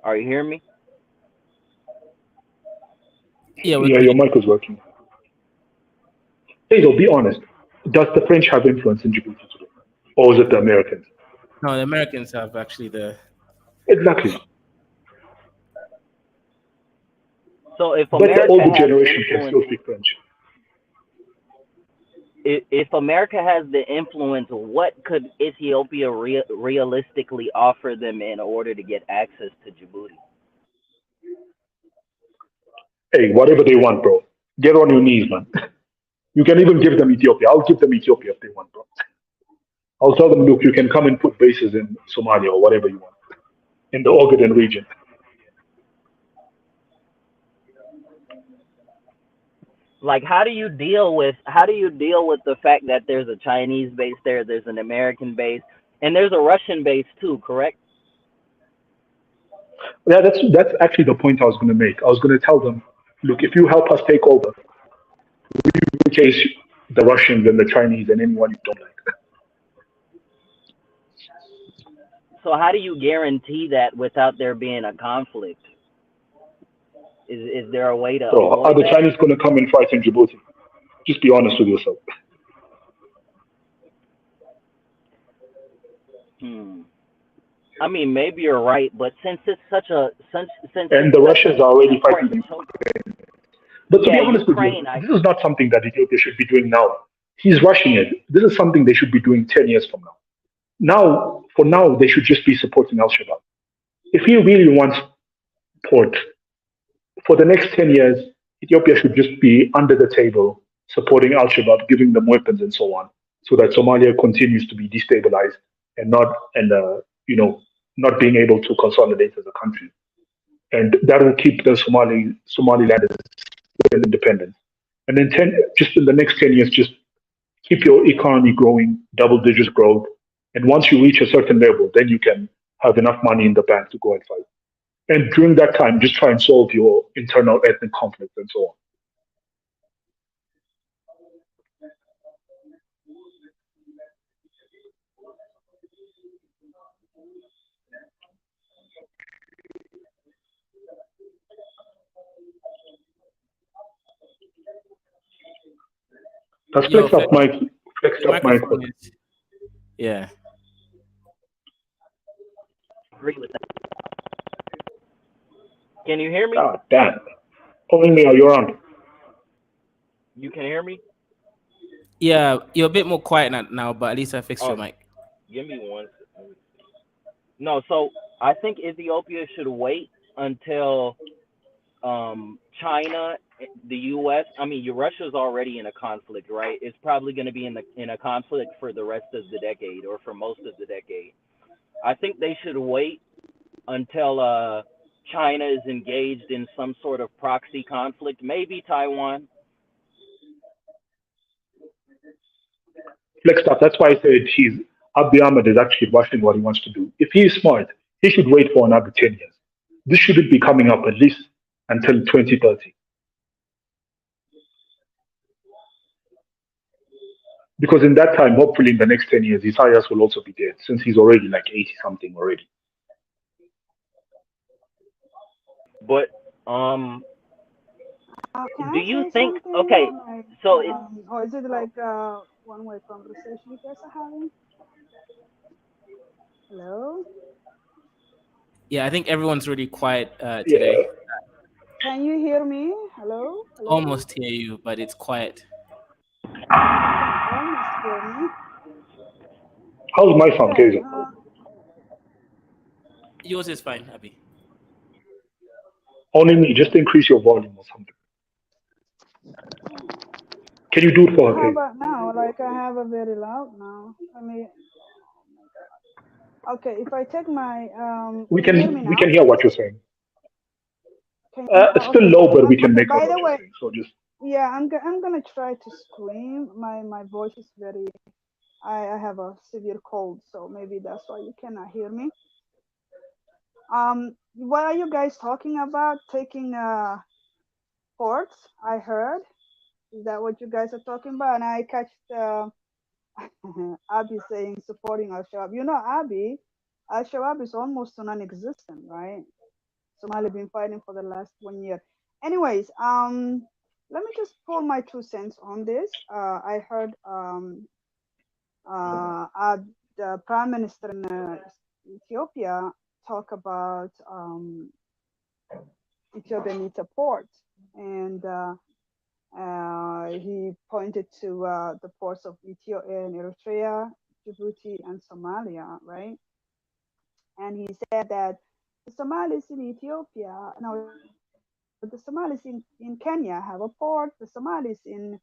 Are you hearing me?
Yeah, we
Yeah,
can
your
hear.
mic is working. Hazel, be honest. Does the French have influence in Djibouti today? Or is it the Americans?
No, the Americans have actually the.
Exactly.
So if
But the
America
older
has
generation can
influence,
still speak French.
if America has the influence, what could Ethiopia realistically offer them in order to get access to Djibouti?
Hey, whatever they want, bro. Get on your knees, man. You can even give them Ethiopia. I'll give them Ethiopia if they want, bro. I'll tell them, look, you can come and put bases in Somalia or whatever you want in the Ogaden region.
Like, how do you deal with the fact that there's a Chinese base there, there's an American base, and there's a Russian base too, correct?
Yeah, that's actually the point I was going to make. I was going to tell them, look, if you help us take over, in case the Russians and the Chinese and anyone you don't like.
So how do you guarantee that without there being a conflict? Is there a way to
So are
avoid
the
that?
Chinese going to come and fight in Djibouti? Just be honest with yourself.
Hmm. I mean, maybe you're right, but since
And
it's
the
such
Russians
an
are already fighting.
important topic,
But to be
yeah,
honest with you,
Ukraine. I
this is not something that Ethiopia should be doing now. He's rushing it. This is something they should be doing 10 years from now. For now, they should just be supporting Al Shabaab. If he really wants port, for the next 10 years, Ethiopia should just be under the table supporting Al Shabaab, giving them weapons and so on, so that Somalia continues to be destabilized and you know not being able to consolidate as a country. And that will keep the Somaliland still independent. And then just in the next 10 years, just keep your economy growing, double digits growth. And once you reach a certain level, then you can have enough money in the bank to go and fight. And during that time, just try and solve your internal ethnic conflict and so on. That's
Yo, Flex,
flexed
your
up Mike.
microphone is. Yeah.
agree with that. Can you hear me?
God damn. Only me, you're on.
You can hear me?
Yeah, you're a bit more quiet now, but at least I fixed
Oh,
your mic.
give me one. No, so I think Ethiopia should wait until China, the U.S. I mean, Russia's already in a conflict, right? It's probably going to be in a conflict for the rest of the decade or for most of the decade. I think they should wait until China is engaged in some sort of proxy conflict, maybe Taiwan.
Flexed up. That's why I said Abiy Ahmed is actually rushing what he wants to do. If he is smart, he should wait for another 10 years. This shouldn't be coming up at least until 2030. Because in that time, hopefully in the next 10 years, Isaias will also be dead since he's already like 80 something already.
But
Can
do
I
you
say
think?
something?
Okay,
Like,
so
or is it like a one-way conversation you guys are having? Hello?
Yeah, I think everyone's really quiet
Yeah.
today.
Can you hear me? Hello? Hello?
Almost hear you, but it's quiet.
You can almost hear me.
How's my sound,
Okay.
Kaiser?
Yours is fine, Abby.
Only me. Just increase your volume or something. Can you do it for her,
How
Kaiser?
about now? Like I have a very loud now. I mean, okay. If I take my
We
can you hear me
can we
now?
can hear what you're saying.
Can
It's still
okay.
low, but we can
Okay.
make out
By
what
the
you're
way,
saying. So just
yeah, I'm gonna try to scream. My voice is very. I have a severe cold, so maybe that's why you cannot hear me. What are you guys talking about? Taking ports? I heard. Is that what you guys are talking about? And I catch Abby saying supporting Al Shabaab. You know, Abby, Al Shabaab is almost non-existent, right? Somalia been fighting for the last 1 year. Anyways, let me just pull my 2 cents on this. I heard the prime minister in Ethiopia talk about Ethiopia needs a port, and he pointed to the ports of Ethiopia and Eritrea, Djibouti, and Somalia, right? And he said that the Somalis in Ethiopia, no, the Somalis in Kenya have a port, the Somalis in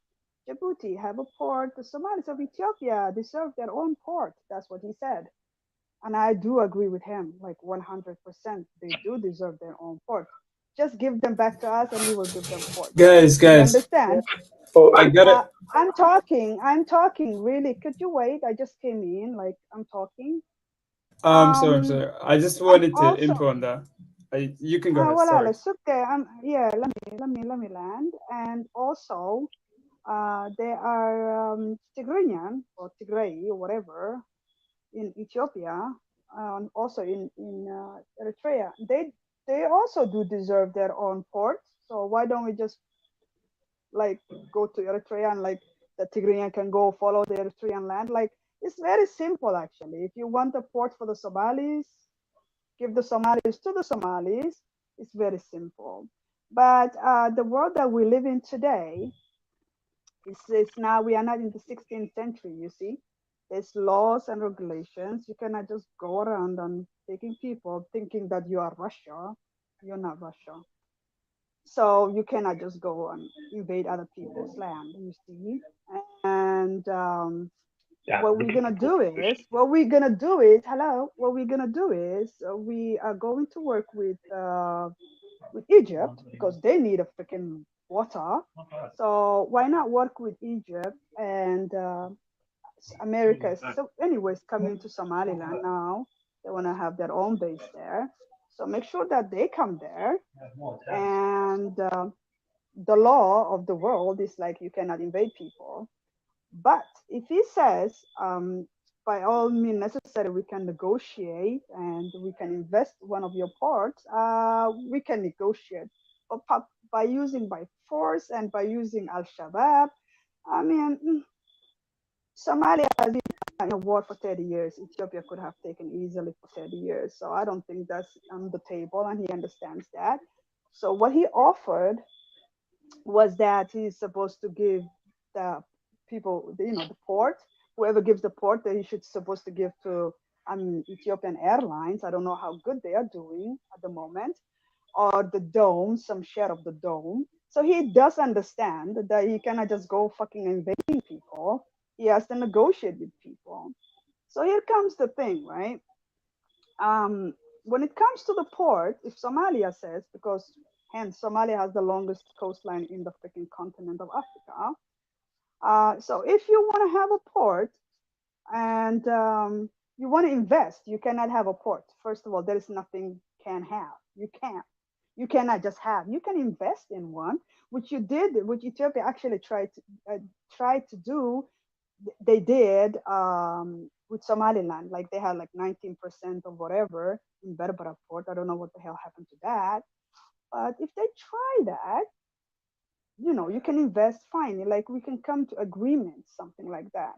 Djibouti have a port, the Somalis of Ethiopia deserve their own port. That's what he said. And I do agree with him, like 100%. They do deserve their own port. Just give them back to us and we will give them ports. You
Guys,
understand?
Oh,
I got it.
I'm talking, really. Could you wait? I just came in, like, I'm talking.
I'm
Um,
sorry. I just
I'm
wanted to
also,
info on that. You can go ahead.
well,
Sorry.
it's okay. Yeah, let me land. And also, there are Tigrinian or Tigray or whatever in Ethiopia, and also in Eritrea. They also do deserve their own port. So why don't we just like go to Eritrea and like the Tigrayan can go follow the Eritrean land? Like it's very simple actually. If you want a port for the Somalis, give the Somalis to the Somalis. It's very simple. But the world that we live in today is now we are not in the 16th century. You see, there's laws and regulations. You cannot just go around and taking people thinking that you are Russia. You're not Russia. So you cannot just go and invade other people's land. You see, and
yeah,
what we're
looking
gonna
for
do
position.
is what we're gonna do is hello. What we're gonna do is we are going to work with Egypt because they need a freaking water. So why not work with Egypt and America is so anyways coming to Somaliland now. They want to have their own base there. So make sure that they come there. And the law of the world is like you cannot invade people. But if he says, by all means necessary, we can negotiate and we can invest one of your ports, we can negotiate. But by using by force and by using Al Shabaab, I mean, Somalia has been in a war for 30 years. Ethiopia could have taken easily for 30 years. So I don't think that's on the table, and he understands that. So what he offered was that he's supposed to give the people, the port, whoever gives the port, that he should supposed to give to Ethiopian Airlines. I don't know how good they are doing at the moment, or the dome, some share of the dome. So he does understand that he cannot just go fucking invading people. He has to negotiate with people. So here comes the thing, right? When it comes to the port, if Somalia says, because hence Somalia has the longest coastline in the freaking continent of Africa. So if you want to have a port and you want to invest, you cannot have a port. First of all, there is nothing can have. You can't. You cannot just have. You can invest in one, which you did, which Ethiopia actually tried to do. They did with Somaliland. Like they had like 19% of whatever in Berbera port. I don't know what the hell happened to that. But if they try that, you can invest fine. Like we can come to agreement, something like that.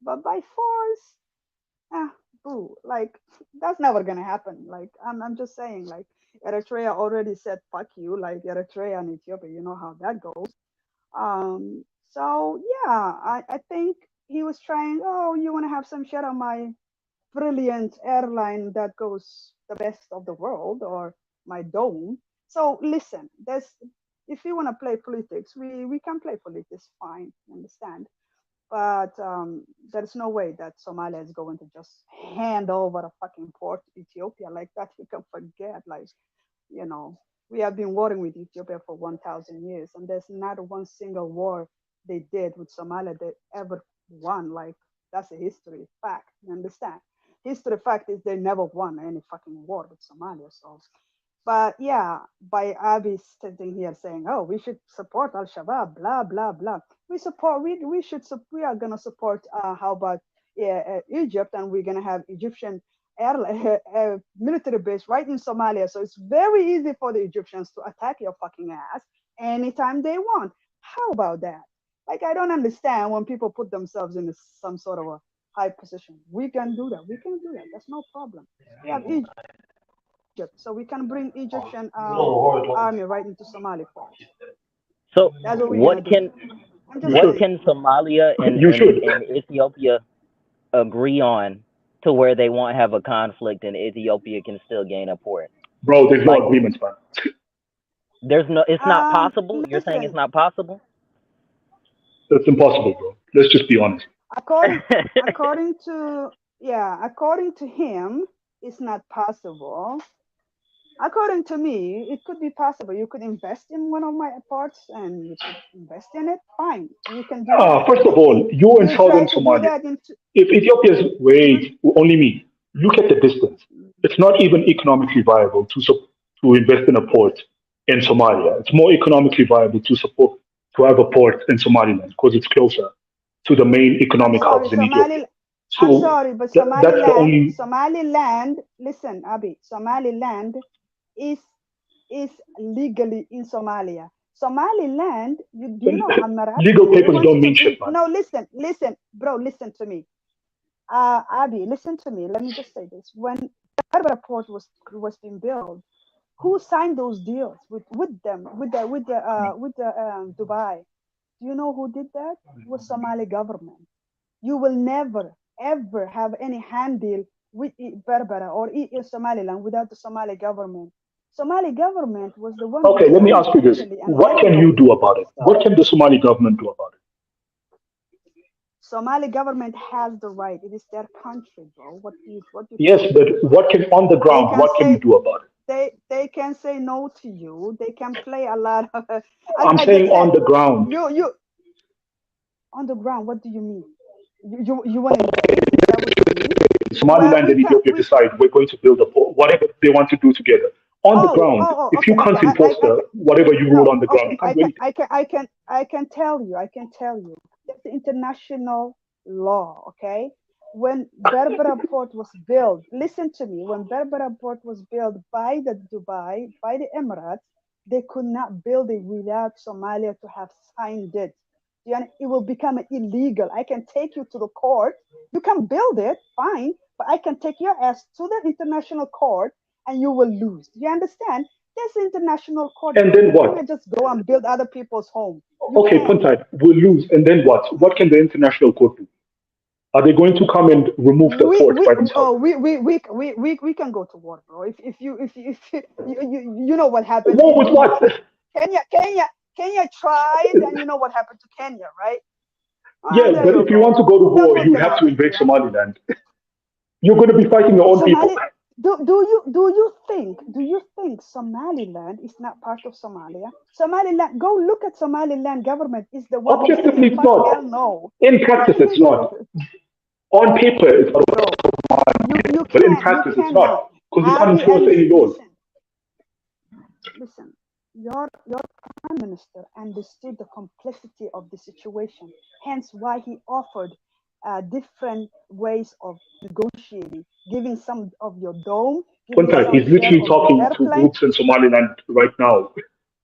But by force, ah, boo, like that's never gonna happen. Like I'm just saying, like Eritrea already said fuck you, like Eritrea and Ethiopia, you know how that goes. So yeah, I think he was trying, oh, you wanna have some share of my brilliant airline that goes the best of the world or my dome. So listen, there's if you want to play politics, we can play politics fine, understand? But there's no way that Somalia is going to just hand over a fucking port to Ethiopia like that. You can forget, like, you know, we have been warring with Ethiopia for 1,000 years, and there's not one single war they did with Somalia that ever won. Like, that's a history fact. You understand? History fact is they never won any fucking war with Somalia. So, but yeah, by Abiy sitting here saying, "Oh, we should support Al Shabaab," blah blah blah. We are gonna support. How about Egypt, and we're gonna have Egyptian military base right in Somalia. So it's very easy for the Egyptians to attack your fucking ass anytime they want. How about that? Like, I don't understand when people put themselves in some sort of a high position. We can do that. We can do that. That's no problem. We have Egypt, so we can bring Egyptian army right into Somalia for us.
So
That's what we're gonna
what
do.
can
I'm just
what
saying.
can Somalia
You should.
and Ethiopia agree on to where they won't have a conflict and Ethiopia can still gain a port?
Bro, there's
Like
no agreement, man.
there's no, it's not possible. You're saying it's
Listen,
not possible?
That's impossible, bro. Let's just be honest.
according according to according to him, it's not possible. According to me, it could be possible. You could invest in one of my parts and you could invest in it. Fine, you can do that.
First of all, you're in
You try
southern
to do
Somalia.
that into.
If Ethiopia's
Mhm.
wait, only me. Look at the distance. It's not even economically viable to invest in a port in Somalia. It's more economically viable to support to have a port in Somaliland because it's closer to the main
I'm
economic
sorry,
hubs in Ethiopia.
I'm
So
sorry, but
that's the only.
Somaliland. Listen, Abi, Somaliland is is legally in Somalia. Somaliland, do you know Amarat?
Legal
They
papers don't
wanted to
mean shit,
bring.
man.
No, listen, bro, listen to me. Abi, listen to me. Let me just say this: when Berbera port was being built, who signed those deals with them with the Dubai? Do you know who did that? It was Somali government. You will never ever have any hand deal with Berbera or Somaliland without the Somali government. Somali government was the one who
Okay, let me
signed
ask you this:
officially and
what can you
everybody.
do about it? What
So
can the Somali government do about it?
Somali government has the right. It is their country, bro. What do you
Yes,
think?
but what can on the
They
ground?
can
What can you
say
do about it?
they can say no to you. They can play a lot of.
I'm
I
saying
just
on
said
the ground.
you on the ground. What do you mean? You want to invade? Is that what you mean? Well,
Somaliland
we
and
can
Ethiopia
we.
decide we're going to build a port, whatever they want to do together. On the ground, if you
Okay,
can't
okay.
enforce
I can,
whatever you rule
no,
on the ground, you
okay.
can't do anything.
I can tell you. I can tell you. That's the international law. Okay. When Berbera port was built, listen to me. When Berbera port was built by the Dubai, by the Emirates, they could not build it without Somalia to have signed it. It will become illegal. I can take you to the court. You can build it, fine, but I can take your ass to the international court and you will lose. Do you understand? There's an international court,
And
bro.
then
You
what?
cannot just go and build other people's home. You
Okay,
can't.
Puntai, we'll lose. And then what? What can the international court do? Are they going to come and remove the port by themselves?
We can go to war, bro. If you know what happened
War with
in
what?
Kenya tried, and you know what happened to Kenya, right?
Yeah,
There
but
you
if you want
go.
to go to
That's
war,
what
you
can
have to
happen to
invade
you.
Somaliland. You're going to be fighting your own people.
Somali, do you think Somaliland is not part of Somalia? Somaliland, go look at Somaliland government is the one who's
Objectively,
saying
it's
fuck hell
not.
no.
In practice, it's not. On paper, it's not.
Bro, you
But in
can't you
practice, it's
cannot.
not. Because you can't
Abi,
enforce any laws.
listen. Your prime minister understood the complexity of the situation, hence why he offered different ways of negotiating, giving some of your dome, giving
Punta,
some
he's
share
literally
of your
talking to
airplane.
groups in Somaliland right now.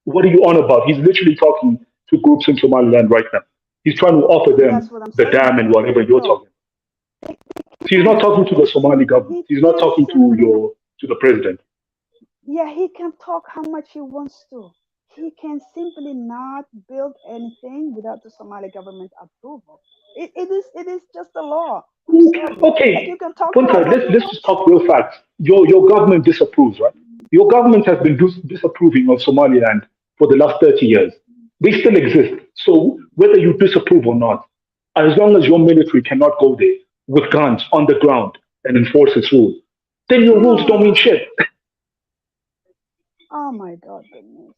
What are you on about? He's literally talking to groups in Somaliland right now. He's trying to offer them
That's what I'm
the
saying,
dam and whatever you're
bro.
talking. He's not talking to the Somali government. He's not talking to the president.
Yeah, he can talk how much he wants to. He can simply not build anything without the Somali government approval. It is just a law. I'm sorry. Like
Okay,
you can talk
Punta,
how much you
let's
want
just talk
to.
real facts. Your government disapproves, right? Your government has been disapproving of Somaliland for the last 30 years. They still exist. So whether you disapprove or not, as long as your military cannot go there with guns on the ground and enforce its rules, then your rules don't mean shit.
Oh my God, goodness.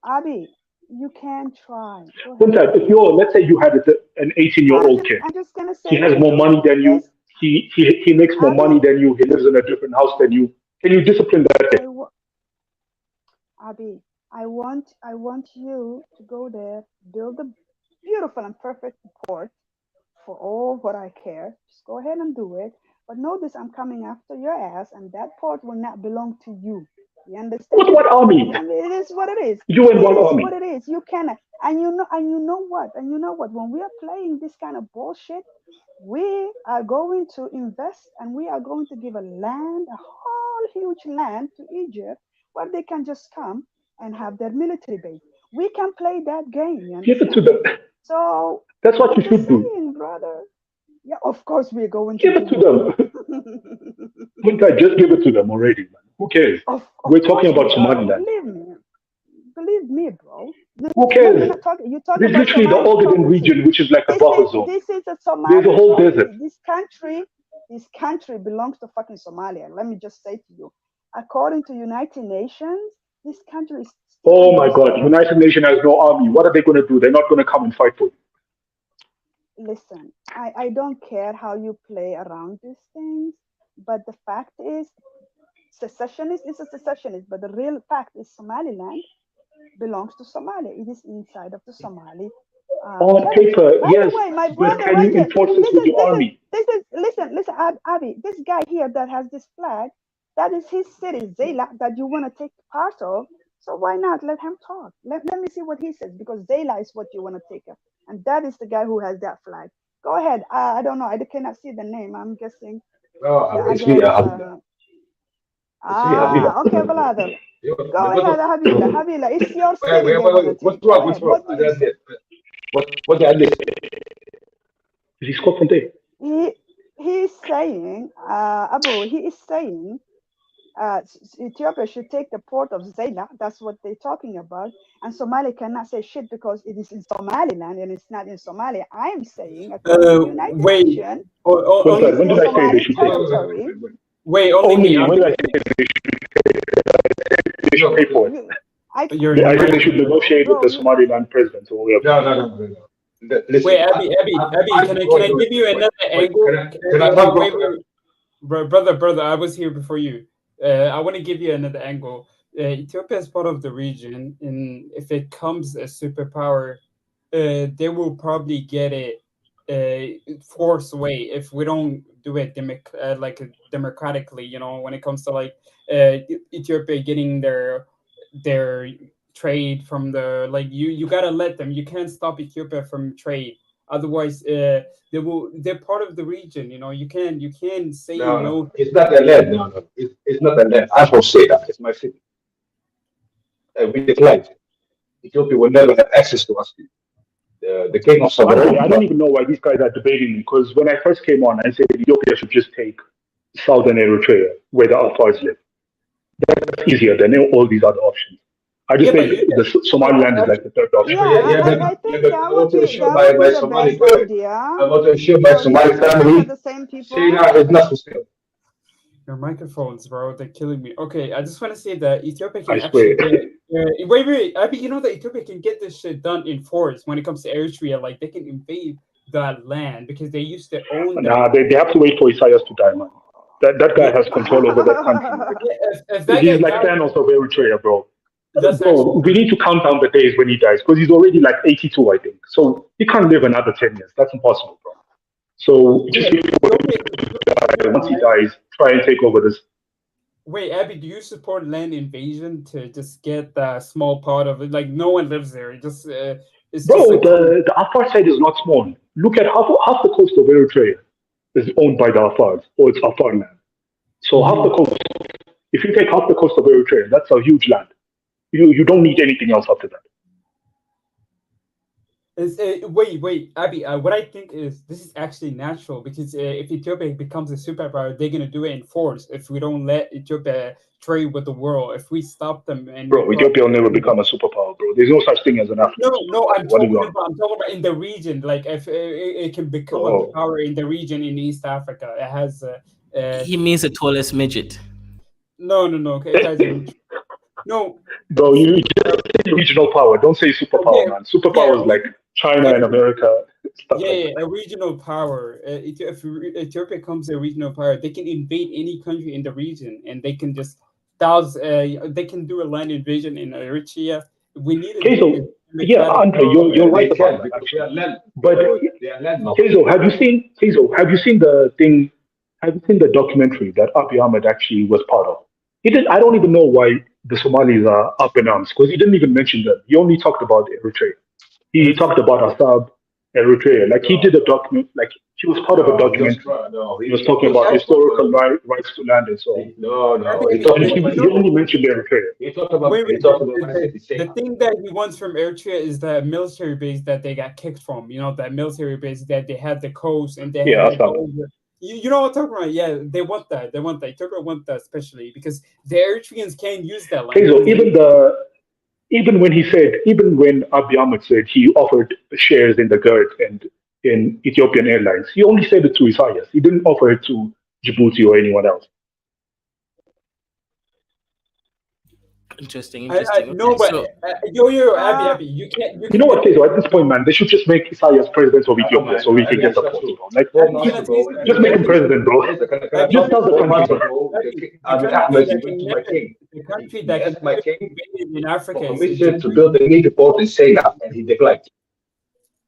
Abi, you can try. Go ahead and
Punta, if
try.
let's say you had an 18-year-old kid,
I'm just gonna
he
say
has
this.
more money than you,
There's
he makes more money
Abi,
than you, he lives in a different house than you. Can you discipline that kid?
I wa- Abi, I want you to go there, build a beautiful and perfect port for all what I care. Just go ahead and do it. But notice I'm coming after your ass, and that port will not belong to you. You understand?
What army?
And it is what it is.
You and what
It is
army?
what it is. You cannot. And you know what? And you know what? When we are playing this kind of bullshit, we are going to invest and we are going to give a land, a whole huge land to Egypt where they can just come and have their military base. We can play that game, you
Give it to
understand?
them.
So
That's what
I'm
you
just
should do.
saying, brother. Yeah, of course we're going
Give
to
it
do
to them. Wouldn't I just give it to them already, man? Who cares?
of
We're
course
talking
we
about
are.
Somaliland.
Believe me, bro.
Who
No, you're
cares?
not talking. You talk
There's
about
literally the
Somali
Ogaden
property.
region, which is like a buffer zone.
This is a
There's a
Somali
whole
property.
desert.
This country belongs to fucking Somalia. Let me just say to you, according to United Nations, this country is still
Oh
under
my
the
God,
Somalia.
United Nations has no army. What are they going to do? They're not going to come and fight for you.
Listen, I don't care how you play around these things, but the fact is, secessionist is a secessionist, but the real fact is Somaliland belongs to Somalia. It is inside of the Somali
On
territory.
paper,
By the
yes,
way, my
but
brother
can
right
you
here,
enforce this with your army?
listen, Abby, this guy here that has this flag, that is his city, Zayla, that you want to take part of. So why not let him talk? Let me see what he says, because Zayla is what you want to take up. And that is the guy who has that flag. Go ahead. I don't know. I cannot see the name. I'm guessing the address. Okay, brother. Go ahead, Habila. Habila, it's your city they want to take. Go ahead. What do you say?
What are they? Is he from there?
He's saying, Abu, he is saying Ethiopia should take the port of Zayla. That's what they're talking about. And Somalia cannot say shit because it is in Somaliland and it's not in Somalia. I'm saying, according to United Nations,
When did I say they
Somali
should
territory.
Wait,
only when did I say they should pay for it? I think they should negotiate with the Somaliland president or whatever.
No. Listen, wait, Abby, can I give you another angle? Brother, I was here before you. I want to give you another angle. Ethiopia is part of the region, and if it comes a superpower, they will probably get it forced way if we don't do it democratically. You know, when it comes to like Ethiopia getting their trade from the you gotta let them. You can't stop Ethiopia from trade. Otherwise, they're part of the region. You know, you can't say no.
It's not a land. No. It's not a land. I will say that. It's my city. We declined. Ethiopia will never have access to us. The king of Somalia.
I don't even know why these guys are debating me, because when I first came on, I said Ethiopia should just take southern Eritrea, where the Afars live. That's easier than all these other options. I just think the Somaliland is like the third option.
I think that would be the best idea.
I want to ensure my Somali family.
The same people.
Is not for sale.
Your microphones, bro, they're killing me. Okay, I just want to say that Ethiopia can
actually
wait. I mean, you know that Ethiopia can get this shit done in force when it comes to Eritrea. Like, they can invade that land because they used to own that.
They have to wait for Isaias to die, man. That guy has control over that country. He's like Thanos of Eritrea, bro. We need to count down the days when he dies, because he's already like 82, I think. So he can't live another 10 years. That's impossible, bro. So just once he dies, try and take over this.
Wait, Abby, do you support land invasion to just get the small part of it? Like, no one lives there. It just it's
bro.
Just like,
the Afar side is not small. Look at half the coast of Eritrea is owned by the Afars, or it's Afar land. So half the coast. If you take half the coast of Eritrea, that's a huge land. You don't need anything else after that.
Wait, Abby. What I think is this is actually natural, because if Ethiopia becomes a superpower, they're gonna do it in force. If we don't let Ethiopia trade with the world, if we stop them, and
Ethiopia will never become a superpower, bro. There's no such thing as an African.
No. I'm talking about in the region. Like, if it can become a power in the region in East Africa, it has.
He means the tallest midget.
No. Okay, no.
Bro, you just say regional power. Don't say superpower, man. Superpower is like China and America.
A regional power. If Ethiopia becomes a regional power, they can invade any country in the region, and they can just they can do a land invasion in Eritrea. We need
Andre, you're right about that. Actually. But Kezo, have you seen the thing have you seen the documentary that Abiy Ahmed actually was part of? He did. I don't even know why the Somalis are up in arms because he didn't even mention them. He only talked about Eritrea. He talked about Assad, Eritrea. Like he did a document. Like he was part of a documentary. He was talking about historical rights to land and so on.
No.
And he only mentioned Eritrea.
He talked about.
Wait,
He
wait.
talked about
The thing that he wants from Eritrea is the military base that they got kicked from. You know, that military base that they had the coast and they
Yeah,
had
Assad.
all the. You know what I'm talking about? Yeah, they want that. They want that. Ethiopia want that especially because the Eritreans can't use that land.
Okay, so even when Abiy Ahmed said he offered shares in the GERD and in Ethiopian Airlines, he only said it to Isaias. He didn't offer it to Djibouti or anyone else.
Interesting.
No, but
So,
Abby, you can't.
You know what, Kezo, at this point, man, they should just make Isaias president of Ethiopia so we can get the post, bro. Like, just make him president, bro. Just tell the country.
The country that can
my king
in Africa is
permission to build a native port in Sena, and he declined.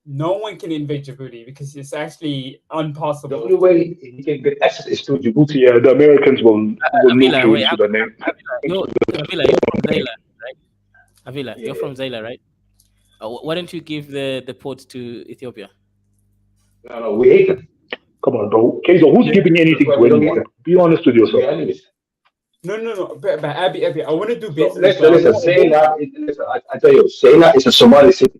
no one can invade Djibouti because it's actually
The
impossible.
only way he can get access is through Djibouti.
Yeah, the Americans will move
Avila,
you
wait,
into the name.
Avila, you're from Zayla, right? Avila, you're from Zayla, right? Why don't you give the port to Ethiopia?
No, we hate them.
Come on, bro. Kezo, who's giving anything to anyone? Be honest with
We're
yourself.
enemies.
No. But Abby, I want to do
So
business.
listen, Sena, I tell you, Sena is a Somali city.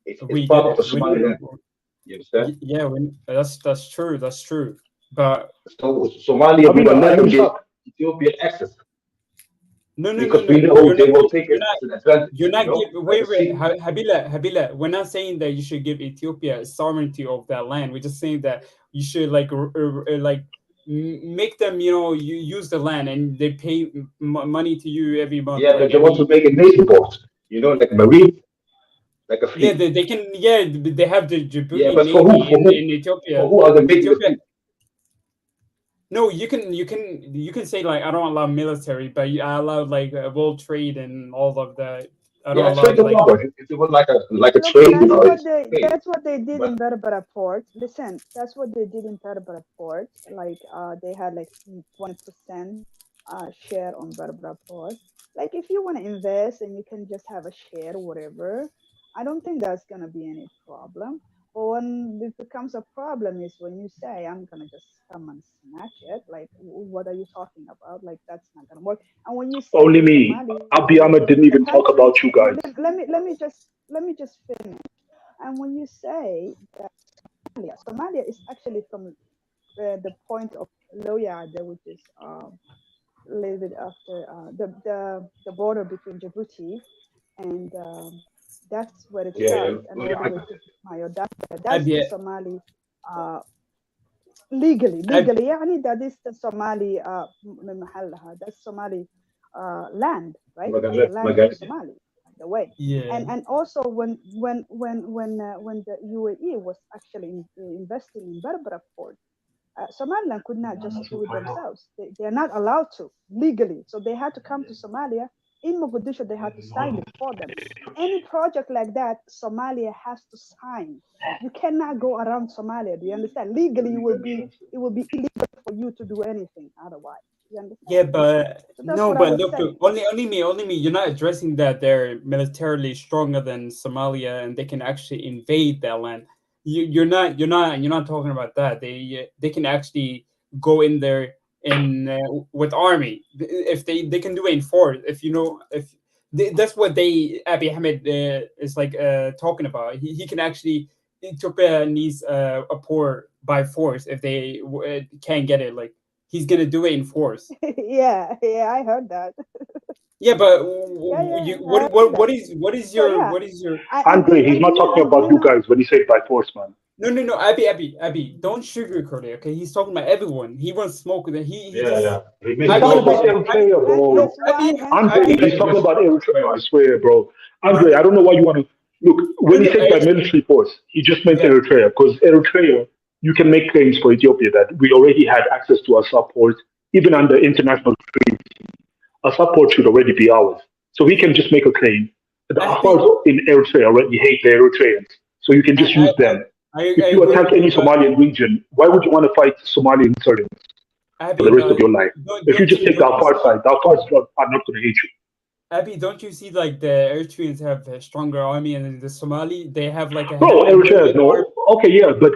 It's
We
part
get
of the
it.
Somaliland. You understand?
Yeah, that's true. That's true. But
So Somalia will never give Ethiopia access
no.
because we know they will take it as an advantage.
You're not giving. Wait.
See,
Habila. We're not saying that you should give Ethiopia sovereignty of that land. We're just saying that you should make them, you use the land and they pay money to you every month.
yeah, but they want to make a nation port. Like marine, like a fleet.
Yeah, they can. Yeah, they have the Djibouti
Yeah, but for who?
Navy in Ethiopia.
For who are they making the fleet?
No, you can say like I don't allow military, but I allow like world trade and all of that. I don't allow
Trade the water. If it was like a trade,
That's what they did in Berbera Port. Listen, that's what they did in Berbera Port. Like they had like 20% share on Berbera Port. Like if you want to invest and you can just have a share, whatever. I don't think that's gonna be any problem. But when it becomes a problem is when you say I'm gonna just come and snatch it. Like what are you talking about? Like that's not gonna work. And when you say
Only me. Abiy Ahmed didn't even talk about you guys.
let me just finish. And when you say that Somalia is actually from the point of Loyada, which is a little bit after the border between Djibouti and that's where it starts, and all the way to Mayo. That's the Somali legally. يعني that is the Somali من محلها. That's Somali land, right? The land of Somali, by the way.
Yeah.
And also when the UAE was actually investing in Berbera port, Somaliland could not just do it themselves. They are not allowed to legally, so they had to come to Somalia. In Mogadishu, they had to sign it for them. Any project like that, Somalia has to sign. You cannot go around Somalia. Do you understand? Legally, it will be illegal for you to do anything otherwise. You understand?
Yeah, but
so
no, but look, only me. You're not addressing that they're militarily stronger than Somalia and they can actually invade that land. You're not talking about that. They can actually go in there with army if they can do it in force. If that's what Abiy Ahmed is like talking about. He can actually. Ethiopia needs a port by force if they can't get it. Like he's gonna do it in force.
yeah, I heard that.
Yeah, but what is your
Andre? He's not talking about you guys when he said by force, man.
No, Abby, don't sugarcoat it, okay? He's talking about everyone. He wants smoke. He's
talking about Eritrea, bro. Andre, he's talking about Eritrea. I swear, bro. Andre, I don't know why you want to look when he said by military force. He just meant Eritrea because Eritrea, you can make claims for Ethiopia that we already had access to our support, even under international treaty. Our support should already be ours, so we can just make a claim. The Afars in Eritrea already hate the Eritreans, so you can just use them if you attack any Somalian region, why would you want to fight Somali insurgents for the rest of your life? If you just take the Afar side, the Afars are not going to hate you.
Abby, don't you see like the Eritreans have a stronger army, and the Somali they have like a
Bro, Eritrea, no. Okay, yeah, but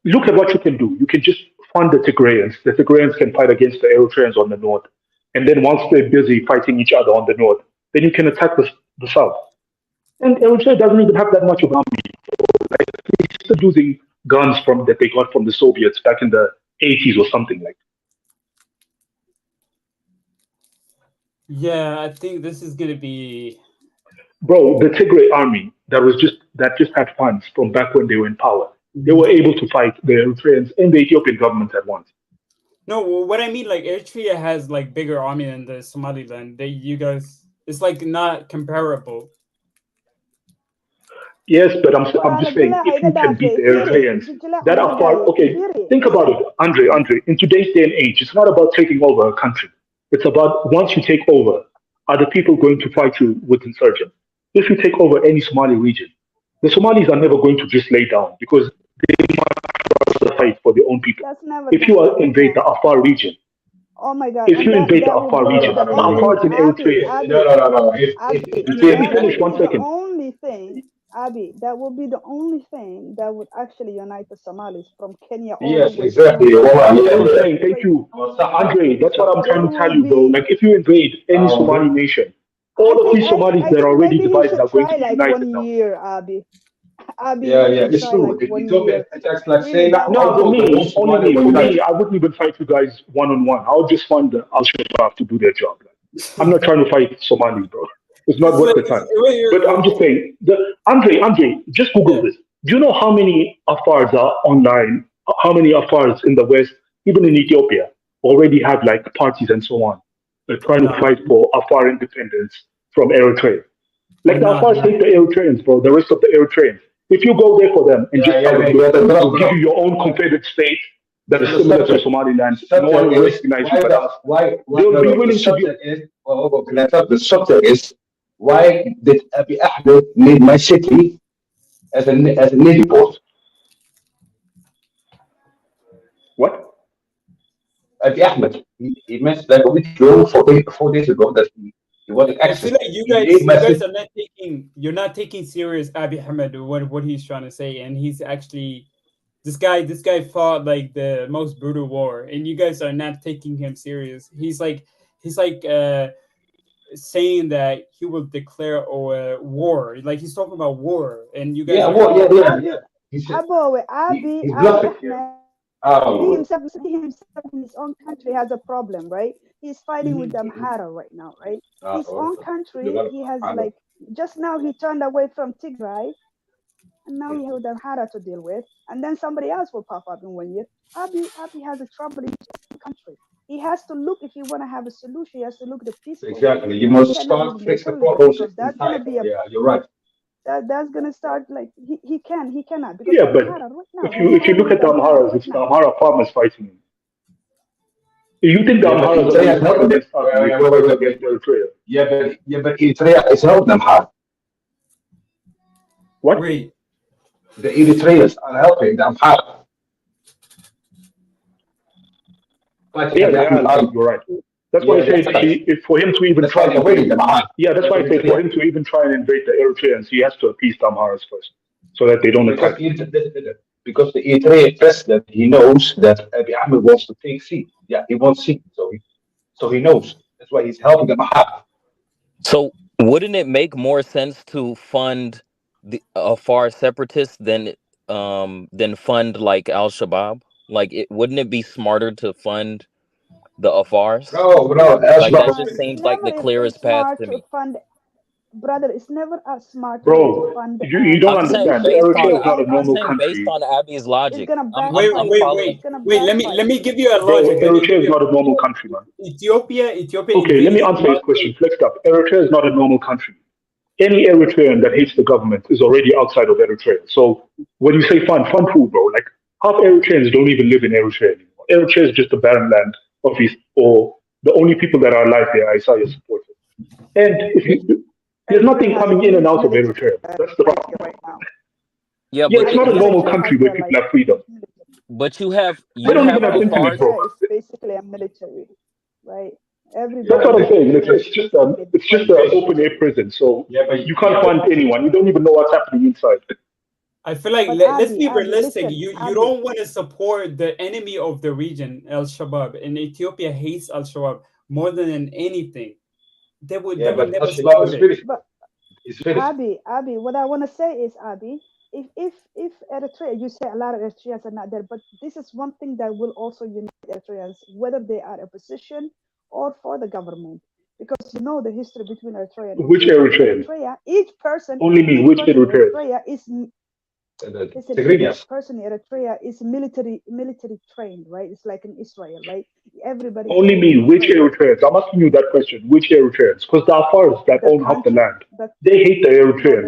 look at what you can do. You can just fund the Tigrayans. The Tigrayans can fight against the Eritreans on the north. And then once they're busy fighting each other on the north, then you can attack the south. And Eritrea doesn't even have that much of an army. Like, they're still using guns that they got from the Soviets back in the 80s or something like that.
Yeah, I think this is gonna be.
Bro, the Tigray army that just had funds from back when they were in power. They were able to fight the Eritreans and the Ethiopian government at once.
No, what I mean, like Eritrea has like bigger army than the Somaliland. You guys, it's like not comparable.
Yes, but I'm just saying, if you can beat the Eritreans, that are far. Okay, think about it, Andre. In today's day and age, it's not about taking over a country. It's about once you take over, are the people going to fight you with insurgents? If you take over any Somali region, the Somalis are never going to just lay down because they must fight for their own people. If you invade the Afar region,
oh my God!
If you invade the Afar region, the Afars in Eritrea.
No.
Let me finish 1 second.
The only thing, Abi, that will be the only thing that would actually unite the Somalis from Kenya.
Yes, exactly.
Thank you, Andre. That's what I'm trying to tell you, bro. Like, if you invade any Somali nation, all of these Somalis that are already divided are going to be united now.
1 year, Abi.
Yeah, it's true. Ethiopia attacks like saying that.
No, for me, I wouldn't even fight you guys one-on-one. I'll just fund the Al-Shabaab to do their job. I'm not trying to fight Somalis, bro. It's not worth the time. But I'm just saying, Andre, just Google this. Do you know how many Afars are online? How many Afars in the West, even in Ethiopia, already have like parties and so on? They're trying to fight for Afar independence from Eritrea. Like the Afars take the Eritreans, bro. The rest of the Eritreans. If you go there for them and they'll give you your own confederate state that is similar to Somaliland, no one will recognize you but us. They'll be willing to be.
The subject is, why did Abiy Ahmed need my city as a navy port?
What?
Abiy Ahmed, he mentioned like a week ago, 4 days ago, that he wanted access.
I feel like you guys are not you're not taking serious Abiy Ahmed what he's trying to say, and he's actually this guy fought like the most brutal war, and you guys are not taking him serious. He's like saying that he will declare a war, like he's talking about war, and you guys
He's
he himself in his own country has a problem, right? He's fighting with the Amhara right now, right? His own country, he has like, just now he turned away from Tigray, and now he has the Amhara to deal with, and then somebody else will pop up in 1 year. Abiy has a trouble in his country. He has to look, if you want to have a solution, he has to look at the peaceful.
Exactly. You must start fix the problems. That's gonna be you're right.
That's gonna start like he cannot. Because
yeah, but if you look at the Amharas, it's the Amhara farmers fighting him. You think the Amharas are not against Eritrea?
Yeah, but Eritrea is helping Amhara.
What?
Wait.
The Eritreans are helping the Amhara.
You're right. That's why I say for him to even try to invade that's why I say for him to even try and invade the Eritreans, he has to appease the Amharas first, so that they don't attack.
Because the Eritrean president, he knows that Abiy Ahmed wants to take seat. Yeah, he wants seat, so he knows. That's why he's helping the Amhara.
So wouldn't it make more sense to fund the Afar separatists than fund like Al-Shabaab? Like, wouldn't it be smarter to fund the Afars?
No,
like that just seems like the clearest path to me.
Brother, it's never as smart.
Bro, you don't understand. Eritrea is not a normal country.
Based on Abiy's logic.
Wait. Let me give you a logic.
Eritrea is not a normal country, man.
Ethiopia.
Okay, let me answer his question. Flexed up. Eritrea is not a normal country. Any Eritrean that hates the government is already outside of Eritrea. So when you say fund who, bro? Like, half Eritreans don't even live in Eritrea anymore. Eritrea is just a barren land of East, or the only people that are alive there are Isaiah supporters. And there's nothing coming in and out of Eritrea. That's the problem.
Right now.
Yeah,
Yeah,
but
it's not a
you
normal country where people have freedom.
but you have
They don't even have
Afars.
internet, bro.
Eritrea is basically a military, right?
That's
Everybody
what I'm
there
saying.
is
It's
basically
just an open air prison, so you can't find anyone. You don't even know what's happening inside.
I feel like
But
let's be
Abby,
realistic.
listen,
You
Abby,
don't want to support the enemy of the region, Al Shabaab, and Ethiopia hates Al Shabaab more than anything. They would never support it.
but Abby, what I want to say is, Abby, if Eritrea, you say a lot of Eritreans are not there, but this is one thing that will also unite Eritreans, whether they are opposition or for the government, because you know the history between Eritrea and
Which
Ethiopia.
Eritreans?
Eritrea, each person
Only me.
in
Which Eritreans?
Eritrea is listen,
Tigrinya.
each person in Eritrea is military trained, right? It's like in Israel, right? Everybody
Only
is
me.
military
Which
trained.
Eritreans? I'm asking you that question. Which Eritreans? Because the Afars that
The
own half the
country,
land,
the
they hate the
no,
Eritreans.
the